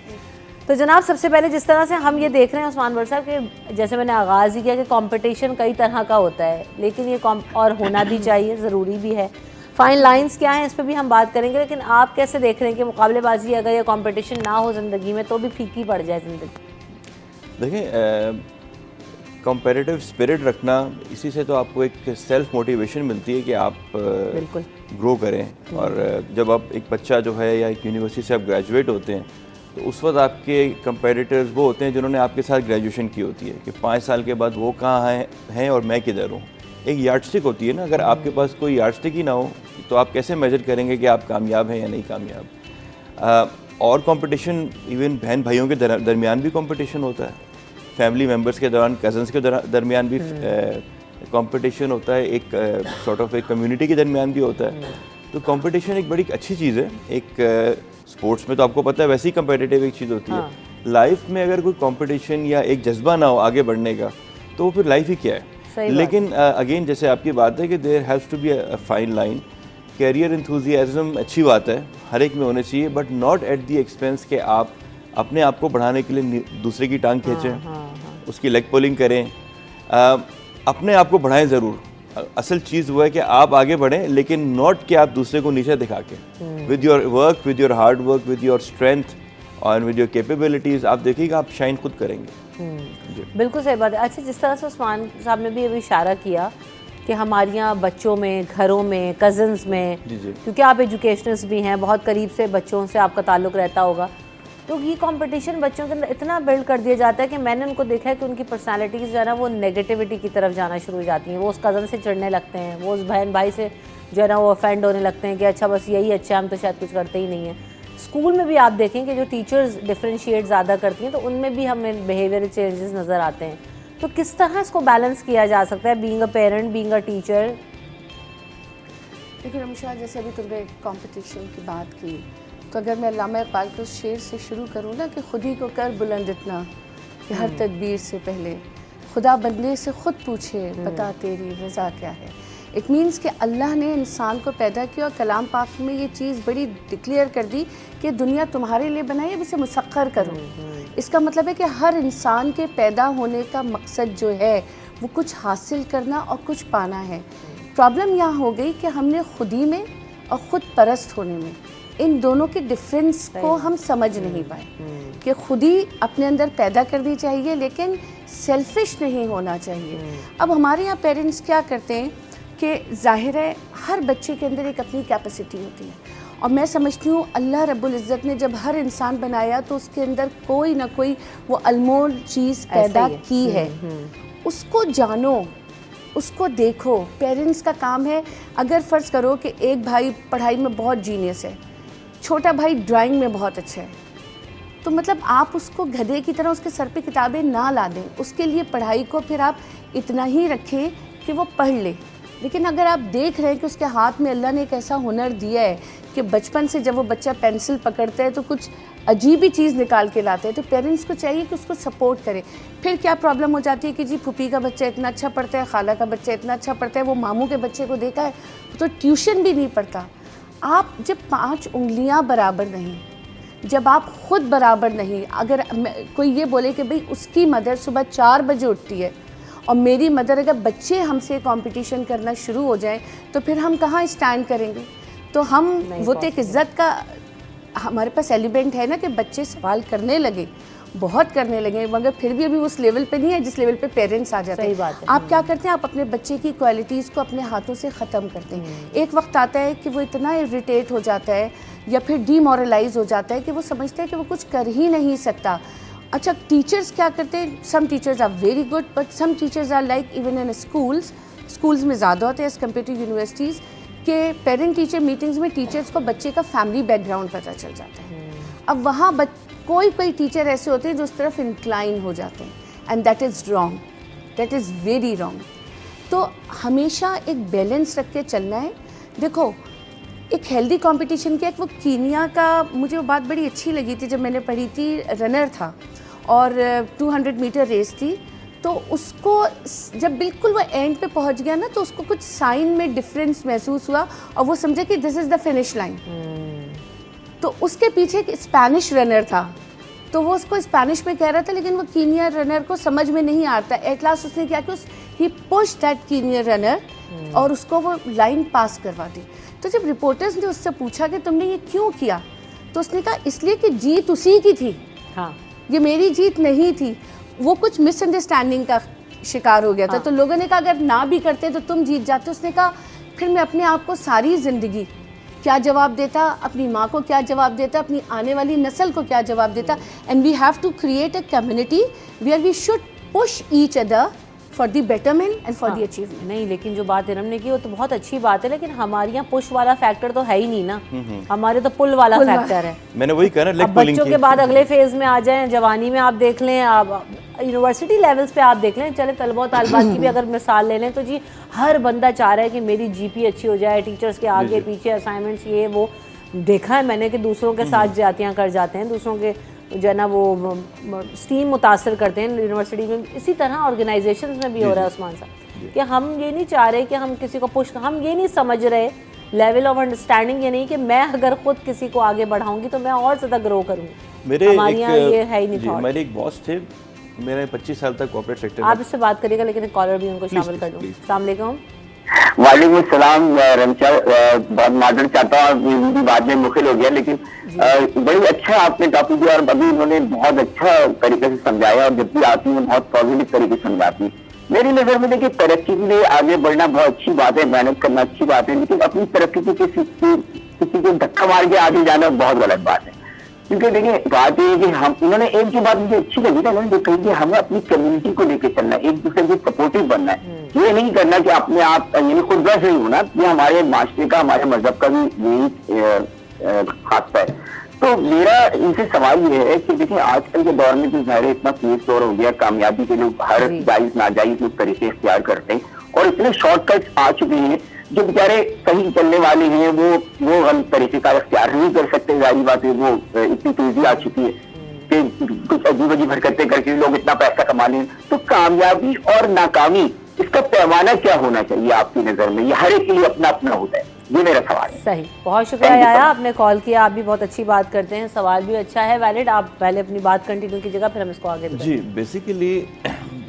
[SPEAKER 1] तो जनाब सबसे पहले जिस तरह से हम ये देख रहे हैं उस्मान भट्ट साहब कि जैसे मैंने आगाज़ ही किया कि कंपटीशन कई तरह का होता है, लेकिन ये और होना भी चाहिए, ज़रूरी भी है। फाइन लाइंस क्या हैं इस पर भी हम बात करेंगे, लेकिन आप कैसे देख रहे हैं कि मुकाबलेबाजी अगर ये कंपटीशन ना हो ज़िंदगी में तो भी फीकी पड़ जाए ज़िंदगी?
[SPEAKER 5] देखिए, कंपेरेटिव स्पिरिट रखना, इसी से तो आपको एक सेल्फ मोटिवेशन मिलती है कि आप
[SPEAKER 1] बिल्कुल
[SPEAKER 5] ग्रो करें। और जब आप एक बच्चा जो है या एक यूनिवर्सिटी से आप ग्रेजुएट होते हैं तो उस वक्त आपके कंपेरेटर्स वो होते हैं जिन्होंने आपके साथ ग्रेजुएशन की होती है कि 5 साल के बाद वो कहाँ हैं और मैं किधर हूँ। एक यार्डस्टिक होती है ना, अगर आपके पास कोई यार्डस्टिक ही ना हो तो आप कैसे मेजर करेंगे कि आप कामयाब हैं या नहीं कामयाब। और कंपटीशन इवन बहन भाइयों के दरमियान भी कंपटीशन होता है, फैमिली मेम्बर्स के दौरान, कज़न्स के दरमियान भी कंपटीशन होता है, एक सॉर्ट ऑफ एक कम्युनिटी के दरमियान भी होता है। तो कंपटीशन एक बड़ी अच्छी चीज़ है। एक स्पोर्ट्स में तो आपको पता है वैसे ही कंपेटिटिव एक चीज़ होती है। लाइफ में अगर कोई कंपटीशन या एक जज्बा ना हो आगे बढ़ने का तो वो फिर लाइफ ही क्या है। लेकिन अगेन जैसे आपकी बात है कि there has to be a fine line. Career enthusiasm अच्छी बात है, हर एक में होने चाहिए, but not at the expense के आप अपने आप को बढ़ाने के लिए दूसरे की टांग खींचें, उसकी लेग पुलिंग करें। अपने आप को बढ़ाएं ज़रूर। असल चीज़ वो है कि आप आगे बढ़ें, लेकिन नॉट कि आप दूसरे को नीचे दिखा के। With your work, with your hard work, with your strength और विद योर कैपेबिलिटीज़ आप देखिएगा आप शाइन खुद करेंगे।
[SPEAKER 1] बिल्कुल सही बात है। अच्छा, जिस तरह से उस्मान साहब ने भी अभी इशारा किया कि हमारे यहाँ बच्चों में, घरों में, कज़न्स में, क्योंकि आप एजुकेशनिस्ट भी हैं, बहुत करीब से बच्चों से आपका ताल्लुक़ रहता होगा, तो ये कंपटीशन बच्चों के अंदर इतना बिल्ड कर दिया जाता है कि मैंने उनको देखा है कि उनकी पर्सनालिटीज़ जो है ना वो नेगेटिविटी की तरफ जाना शुरू हो जाती हैं। वो उस कज़न से चिढ़ने लगते हैं, वो उस बहन भाई से जो है ना वो ऑफेंड होने लगते हैं कि अच्छा बस यही अच्छा है, हम तो शायद कुछ करते ही नहीं हैं। स्कूल में भी आप देखें कि जो टीचर्स डिफ्रेंशिएट ज़्यादा करती हैं तो उनमें भी हमें बिहेवियर चेंजेस नज़र आते हैं। तो किस तरह इसको बैलेंस किया जा सकता है, being a parent, being a teacher?
[SPEAKER 6] लेकिन रमशा, जैसे अभी तुमने कंपटीशन की बात की, तो अगर मैं अल्लामा इकबाल के उस शेर से शुरू करूँ ना कि खुद ही को कर बुलंद इतना कि हर तदबीर से पहले खुदा बंदे से ख़ुद पूछे बता तेरी रज़ा क्या है। इट मीन्स कि अल्लाह ने इंसान को पैदा किया और कलाम पाक में ये चीज़ बड़ी डिक्लेयर कर दी कि दुनिया तुम्हारे लिए बनाई, अब इसे मुसक्खर करो। इसका मतलब है कि हर इंसान के पैदा होने का मकसद जो है वो कुछ हासिल करना और कुछ पाना है। प्रॉब्लम यहाँ हो गई कि हमने खुदी में और ख़ुद परस्त होने में इन दोनों के डिफरेंस को हम समझ नहीं पाए कि खुदी अपने अंदर पैदा करनी चाहिए लेकिन सेल्फिश नहीं होना चाहिए। अब हमारे यहाँ पेरेंट्स क्या करते हैं कि जाहिर है हर बच्चे के अंदर एक अपनी कैपेसिटी होती है और मैं समझती हूँ अल्लाह रब्बुल इज़्ज़त ने जब हर इंसान बनाया तो उसके अंदर कोई ना कोई वो अनमोल चीज़ पैदा की है। उसको जानो, उसको देखो। पेरेंट्स का काम है, अगर फ़र्ज़ करो कि एक भाई पढ़ाई में बहुत जीनियस है, छोटा भाई ड्राइंग में बहुत अच्छा है, तो मतलब आप उसको गधे की तरह उसके सर पे किताबें ना ला दें। उसके लिए पढ़ाई को फिर आप इतना ही रखें कि वो पढ़ ले। लेकिन अगर आप देख रहे हैं कि उसके हाथ में अल्लाह ने एक ऐसा हुनर दिया है कि बचपन से जब वो बच्चा पेंसिल पकड़ता है तो कुछ अजीब ही चीज़ निकाल के लाते हैं, तो पेरेंट्स को चाहिए कि उसको सपोर्ट करें। फिर क्या प्रॉब्लम हो जाती है कि जी फूफी का बच्चा इतना अच्छा पढ़ता है, खाला का बच्चा इतना अच्छा पढ़ता है, वो मामू के बच्चे को देखा है तो ट्यूशन भी नहीं पढ़ता। आप जब 5 उंगलियां बराबर नहीं, जब आप खुद बराबर नहीं, अगर कोई ये बोले कि भाई उसकी मदर सुबह 4 बजे उठती है और मेरी मदर, अगर बच्चे हमसे कंपटीशन करना शुरू हो जाए तो फिर हम कहाँ स्टैंड करेंगे? तो हम वो तो एक इज़्ज़त का हमारे पास एलिमेंट है ना कि बच्चे सवाल करने लगे, बहुत करने लगे, मगर फिर भी अभी उस लेवल पे नहीं है जिस लेवल पे पेरेंट्स आ जाते हैं।
[SPEAKER 1] सही बात है।
[SPEAKER 6] आप क्या करते हैं, आप अपने बच्चे की क्वालिटीज़ को अपने हाथों से ख़त्म करते हैं। एक वक्त आता है कि वो इतना इरिटेट हो जाता है या फिर डीमोरलाइज हो जाता है कि वो समझता है कि वो कुछ कर ही नहीं सकता। अच्छा, टीचर्स क्या करते हैं? Some teachers are very good but some teachers are like even in schools में ज़्यादा होते हैं एज़ कम्पेयर टू यूनिवर्सिटीज़ के पेरेंट टीचर मीटिंग्स में टीचर्स को बच्चे का फैमिली बैकग्राउंड पता चल जाता है। अब वहाँ कोई टीचर ऐसे होते हैं जो उस तरफ इंक्लाइन हो जाते हैं and that is wrong, that is very wrong. तो हमेशा एक बैलेंस रख के चलना है। देखो, एक हेल्दी कंपटीशन की एक वो कीनिया का, मुझे वो बात बड़ी अच्छी लगी थी जब मैंने पढ़ी थी। रनर था और 200 मीटर रेस थी, तो उसको जब बिल्कुल वो एंड पे पहुंच गया ना तो उसको कुछ साइन में डिफरेंस महसूस हुआ और वो समझे कि this is the finish line. तो उसके पीछे एक स्पेनिश रनर था तो वो उसको स्पेनिश में कह रहा था लेकिन वो कीनिया रनर को समझ में नहीं आता। एट लास्ट उसने क्या कि ही पुश दैट कीनिया रनर और उसको वो लाइन पास करवा दी। तो जब रिपोर्टर्स ने उससे पूछा कि तुमने ये क्यों किया, तो उसने कहा इसलिए कि जीत उसी की थी, हाँ, ये मेरी जीत नहीं थी। वो कुछ मिसअंडरस्टैंडिंग का शिकार हो गया था। तो लोगों ने कहा अगर ना भी करते तो तुम जीत जाते। उसने कहा फिर मैं अपने आप को सारी ज़िंदगी क्या जवाब देता, अपनी माँ को क्या जवाब देता, अपनी आने वाली नस्ल को क्या जवाब देता। And we have to create a community where we should push each other for the betterment and for the achievement.
[SPEAKER 1] नहीं, लेकिन जो बात इरम ने की वो तो बहुत अच्छी बात है, लेकिन हमारे यहाँ पुश वाला फैक्टर तो है ही नहीं ना, हमारे तो पुल वाला फैक्टर है।
[SPEAKER 5] मैंने वही कहा ना, लेग
[SPEAKER 1] अब
[SPEAKER 5] पुलिंग
[SPEAKER 1] बच्चों के बाद अगले फेज में आ जाएं, जवानी में आप देख लें, आप यूनिवर्सिटी लेवल्स पे आप देख लें, चले तलबा और तालिबात की भी अगर मिसाल ले लें तो जी हर बंदा चाह रहा है कि मेरी जीपी अच्छी हो जाए, टीचर्स के आगे पीछे असाइनमेंट्स ये वो देखा है मैंने कि दूसरों के साथ जातियाँ कर जाते हैं, दूसरों के जो है ना वो स्टीम मुतासर करते हैं यूनिवर्सिटी में। इसी तरह ऑर्गेनाइजेशंस में भी हो रहा है उस्मान साहब कि हम ये नहीं चाह रहे कि हम किसी को पुश, हम ये नहीं समझ रहे, लेवल ऑफ अंडरस्टैंडिंग ये नहीं कि मैं अगर खुद किसी को आगे बढ़ाऊंगी तो मैं और ज़्यादा ग्रो करूँगी। हमारे यहाँ ये है ही नहीं थॉट।
[SPEAKER 5] मेरे एक बॉस थे, मेरे 25 साल तक कॉर्पोरेट सेक्टर
[SPEAKER 1] आप इससे बात करिएगा लेकिन एक कॉलर भी उनको शामिल कर दूँ। अस्सलाम वालेकुम।
[SPEAKER 7] वालेकुम सलाम रमशा, बहुत माजरत चाहता हूँ बाद में मुखिल हो गया, लेकिन बड़ी अच्छा आपने टॉपिक दिया और अभी उन्होंने बहुत अच्छा तरीके से समझाया और जब भी आती है बहुत पॉजिटिव तरीके से समझाती है। मेरी नजर में देखिए तरक्की के लिए आगे बढ़ना बहुत अच्छी बात है, मेहनत करना अच्छी बात है, लेकिन अपनी तरक्की की किसी को धक्का मार के आगे जाना बहुत गलत बात है। क्योंकि देखिए बात ये है कि हम उन्होंने एक जो बात मुझे अच्छी लगी ना, उन्होंने जो कही कि हमें अपनी कम्युनिटी को लेकर चलना है, एक दूसरे को सपोर्टिव बनना है। ये नहीं करना कि अपने आप यानी खुद बस नहीं होना, ये हमारे माशरे का, हमारे मजहब का भी यही खासा है। तो मेरा इनसे सवाल ये है कि देखिए आजकल के दौर में जो ज़ाहिर इतना तेज दौर हो गया, कामयाबी के लोग हर जायज नाजायज उस तरीके इख्तियार करते हैं और इतने शॉर्टकट्स आ चुके हैं, जो बेचारे कहीं चलने वाले हैं वो गलत तरीके का इख्तियार नहीं कर सकते। जाहिर बात है वो इतनी तेजी आ चुकी है कि कुछ अजीब अजीब हरकतें करके लोग इतना पैसा कमा लें। तो कामयाबी और नाकामी, इसका पैमाना क्या होना चाहिए आपकी नजर में? ये हर एक के लिए अपना अपना होता है, ये मेरा सवाल है।
[SPEAKER 1] सही, बहुत शुक्रिया याया, आपने कॉल किया, आप भी बहुत अच्छी बात करते हैं, सवाल भी अच्छा है, वैलिड। आप पहले अपनी बात कंटिन्यू कीजिएगा, फिर हम इसको आगे
[SPEAKER 5] जी। बेसिकली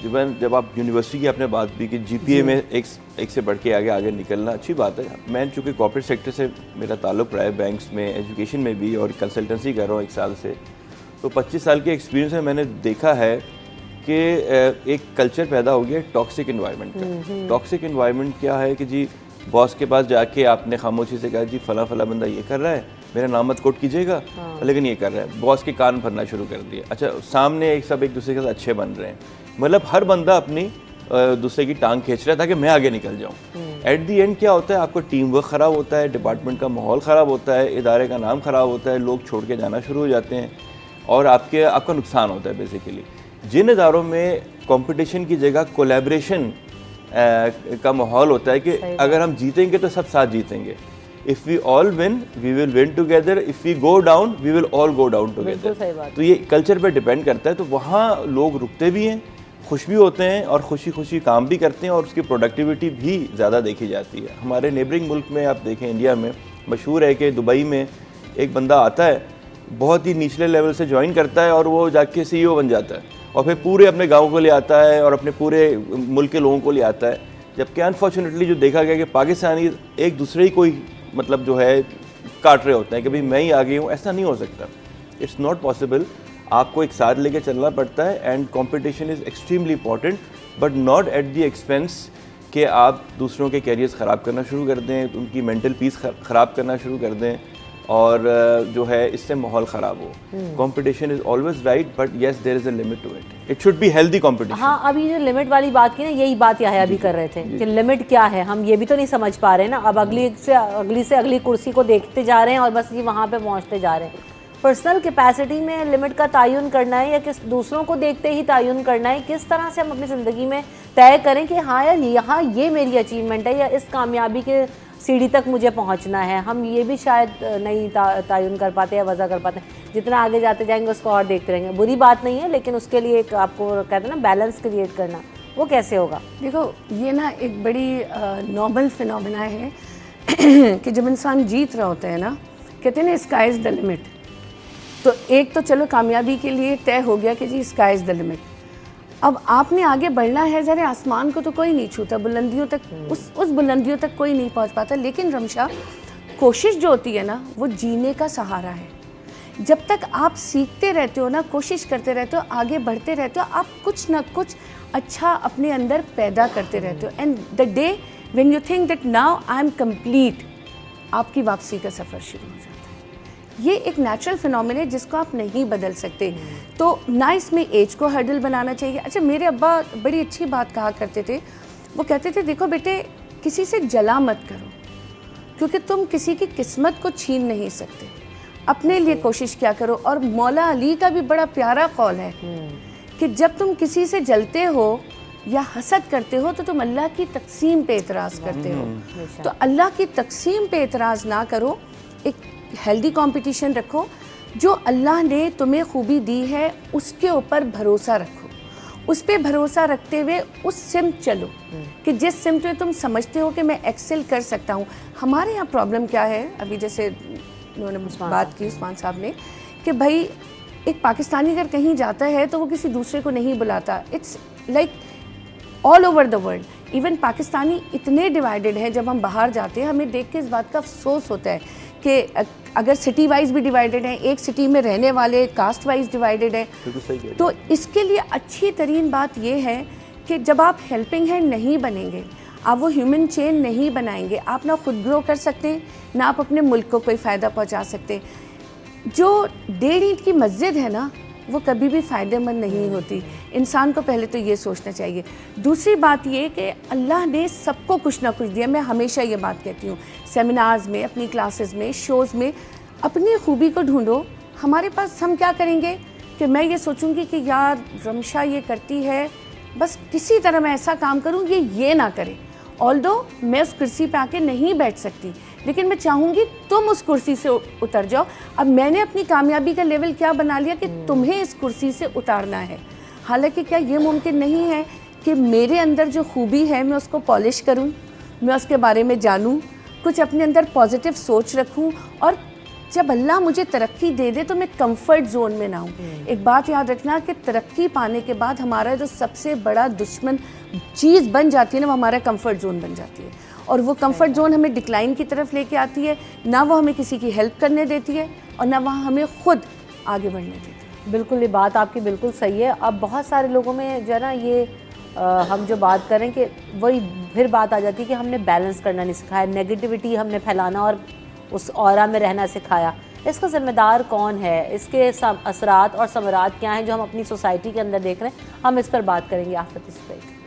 [SPEAKER 5] जब आप यूनिवर्सिटी की आपने बात भी कि जीपीए में एक से बढ़ के आगे निकलना अच्छी बात है। मैं चूँकि कॉर्पोरेट सेक्टर से मेरा ताल्लुक़ रहा है, बैंक्स में, एजुकेशन में भी, और कंसल्टेंसी कर रहा हूँ 1 साल से, तो 25 साल के एक्सपीरियंस में मैंने देखा है कि एक कल्चर पैदा हो गया टॉक्सिक एनवायरनमेंट का। टॉक्सिक एनवायरनमेंट क्या है कि जी बॉस के पास जाके आपने खामोशी से कहा जी फला बंदा ये कर रहा है, मेरा नाम मत कोट कीजिएगा, लेकिन ये कर रहा है, बॉस के कान भरना शुरू कर दिया। अच्छा, सामने सब एक दूसरे के साथ अच्छे बन रहे हैं, मतलब हर बंदा अपनी दूसरे की टांग खींच रहा है ताकि मैं आगे निकल जाऊं। एट दी एंड क्या होता है, आपका टीम वर्क ख़राब होता है, डिपार्टमेंट का माहौल ख़राब होता है, इदारे का नाम ख़राब होता है, लोग छोड़ के जाना शुरू हो जाते हैं और आपका नुकसान होता है। बेसिकली जिन इदारों में कंपटीशन की जगह कोलैबोरेशन का माहौल होता है कि अगर हम जीतेंगे तो सब साथ जीतेंगे, if we all win we will win together, if we go down we will all go down together. तो ये कल्चर पे डिपेंड करता है। तो वहाँ लोग रुकते भी हैं, खुश भी होते हैं और खुशी खुशी काम भी करते हैं और उसकी प्रोडक्टिविटी भी ज़्यादा देखी जाती है। हमारे नेबरिंग मुल्क में आप देखें, इंडिया में मशहूर है कि दुबई में एक बंदा आता है, बहुत ही निचले लेवल से ज्वाइन करता है और वो जाके CEO बन जाता है और फिर पूरे अपने गांव को ले आता है और अपने पूरे मुल्क के लोगों को ले आता है। जबकि अनफॉर्चुनेटली जो देखा गया कि पाकिस्तानी एक दूसरे ही कोई मतलब जो है काट रहे होते हैं कि भाई मैं ही आगे हूँ, ऐसा नहीं हो सकता। It's not possible. आपको एक साथ लेके चलना पड़ता है and competition is extremely important, but not at the expense कि आप दूसरों के कैरियर्स ख़राब करना शुरू कर दें, उनकी मेंटल पीस ख़राब करना शुरू कर दें और जो है इससे माहौल ख़राब हो। Competition is always right, but yes there is a limit to it. It should be healthy competition.
[SPEAKER 1] हाँ, अभी जो लिमिट वाली बात की ना, यही बात यहाँ अभी कर रहे थे कि लिमिट क्या है, हम ये भी तो नहीं समझ पा रहे ना। अब अगली से अगली कुर्सी को देखते जा रहे हैं और बस ये वहाँ पे पहुँचते जा रहे हैं। पर्सनल कैपेसिटी में लिमिट का तयन करना है या किस दूसरों को देखते ही तयन करना है, किस तरह से हम अपनी ज़िंदगी में तय करें कि हाँ यार यहाँ ये मेरी अचीवमेंट है या इस कामयाबी के सीढ़ी तक मुझे पहुंचना है। हम ये भी शायद नहीं तयन कर पाते या वज़ा कर पाते। जितना आगे जाते जाएंगे उसको और देखते रहेंगे। बुरी बात नहीं है, लेकिन उसके लिए एक आपको कहते हैं ना बैलेंस क्रिएट करना, वो कैसे होगा?
[SPEAKER 6] देखो, ये ना एक बड़ी नॉर्मल फिनोमेना है कि जब इंसान जीत रहा होता है ना, कहते हैं ना स्काई इज़ द लिमिट। तो एक तो चलो कामयाबी के लिए तय हो गया कि जी स्काई इज़ द लिमिट। अब आपने आगे बढ़ना है, ज़रा आसमान को तो कोई नहीं छूता, बुलंदियों तक उस बुलंदियों तक कोई नहीं पहुंच पाता। लेकिन रमशा, कोशिश जो होती है ना, वो जीने का सहारा है। जब तक आप सीखते रहते हो ना, कोशिश करते रहते हो, आगे बढ़ते रहते हो, आप कुछ ना कुछ अच्छा अपने अंदर पैदा करते रहते हो। And the day when you think that now I am complete, आपकी वापसी का सफ़र शुरू हो जाता है। ये एक नेचुरल फिनोमेना है जिसको आप नहीं बदल सकते। तो ना इसमें एज को हर्डल बनाना चाहिए। अच्छा, मेरे अब्बा बड़ी अच्छी बात कहा करते थे। वो कहते थे, देखो बेटे, किसी से जला मत करो, क्योंकि तुम किसी की किस्मत को छीन नहीं सकते। अपने लिए कोशिश क्या करो। और मौला अली का भी बड़ा प्यारा कौल है कि जब तुम किसी से जलते हो या हसद करते हो तो तुम अल्लाह की तकसीम पे एतराज़ करते हो। तो अल्लाह की तकसीम पे एतराज़ ना करो, एक हेल्दी कंपटीशन रखो। जो अल्लाह ने तुम्हें खूबी दी है उसके ऊपर भरोसा रखो, उस पर भरोसा रखते हुए उस सिमत चलो कि जिस सिमत में तुम समझते हो कि मैं एक्सेल कर सकता हूँ। हमारे यहाँ प्रॉब्लम क्या है, अभी जैसे उन्होंने बात की उस्मान साहब ने, कि भाई एक पाकिस्तानी अगर कहीं जाता है तो वो किसी दूसरे को नहीं बुलाता। It's like all over the world. Even Pakistani इतने डिवाइडेड हैं, जब हम बाहर जाते हैं हमें देख के इस बात का अफसोस होता है कि अगर सिटी वाइज भी डिवाइडेड हैं, एक सिटी में रहने वाले कास्ट वाइज डिवाइडेड हैं। तो इसके लिए अच्छी तरीन बात यह है कि जब आप हेल्पिंग हैंड नहीं बनेंगे, आप वो ह्यूमन चेन नहीं बनाएंगे, आप ना खुद ग्रो कर सकते, ना आप अपने मुल्क को कोई फ़ायदा पहुंचा सकते। जो 1.5 ईंट की मस्जिद है ना, वो कभी भी फ़ायदेमंद नहीं होती। इंसान को पहले तो ये सोचना चाहिए। दूसरी बात ये कि अल्लाह ने सबको कुछ ना कुछ दिया। मैं हमेशा ये बात कहती हूँ, सेमिनार्स में, अपनी क्लासेस में, शोज़ में, अपनी खूबी को ढूंढो। हमारे पास हम क्या करेंगे कि मैं ये सोचूंगी कि यार रमशा ये करती है, बस किसी तरह मैं ऐसा काम करूँ ये ना करे। ऑल्दो मैं उस कुर्सी पे आके नहीं बैठ सकती, लेकिन मैं चाहूँगी तुम उस कुर्सी से उतर जाओ। अब मैंने अपनी कामयाबी का लेवल क्या बना लिया कि तुम्हें इस कुर्सी से उतारना है। हालांकि क्या ये मुमकिन नहीं है कि मेरे अंदर जो खूबी है मैं उसको पॉलिश करूँ, मैं उसके बारे में जानूँ, कुछ अपने अंदर पॉजिटिव सोच रखूँ, और जब अल्लाह मुझे तरक्की दे दे तो मैं कंफर्ट जोन में ना हूँ। एक बात याद रखना कि तरक्की पाने के बाद हमारा जो सबसे बड़ा दुश्मन चीज़ बन जाती है ना, वो हमारा कंफर्ट जोन बन जाती है। और वो कंफर्ट जोन हमें डिक्लाइन की तरफ लेके आती है, ना वो हमें किसी की हेल्प करने देती है और ना वहाँ हमें खुद आगे बढ़ने देती है।
[SPEAKER 1] बिल्कुल, ये बात आपकी बिल्कुल सही है। अब बहुत सारे लोगों में जो है ना ये हम जो बात करें कि वही फिर बात आ जाती है कि हमने बैलेंस करना नहीं सिखाया, नेगेटिविटी हमने फैलाना और उस ऑरा में रहना सिखाया। इसका ज़िम्मेदार कौन है? इसके असरात और समरात क्या हैं जो हम अपनी सोसाइटी के अंदर देख रहे हैं? हम इस पर बात करेंगे आफ्टर दिस ब्रेक।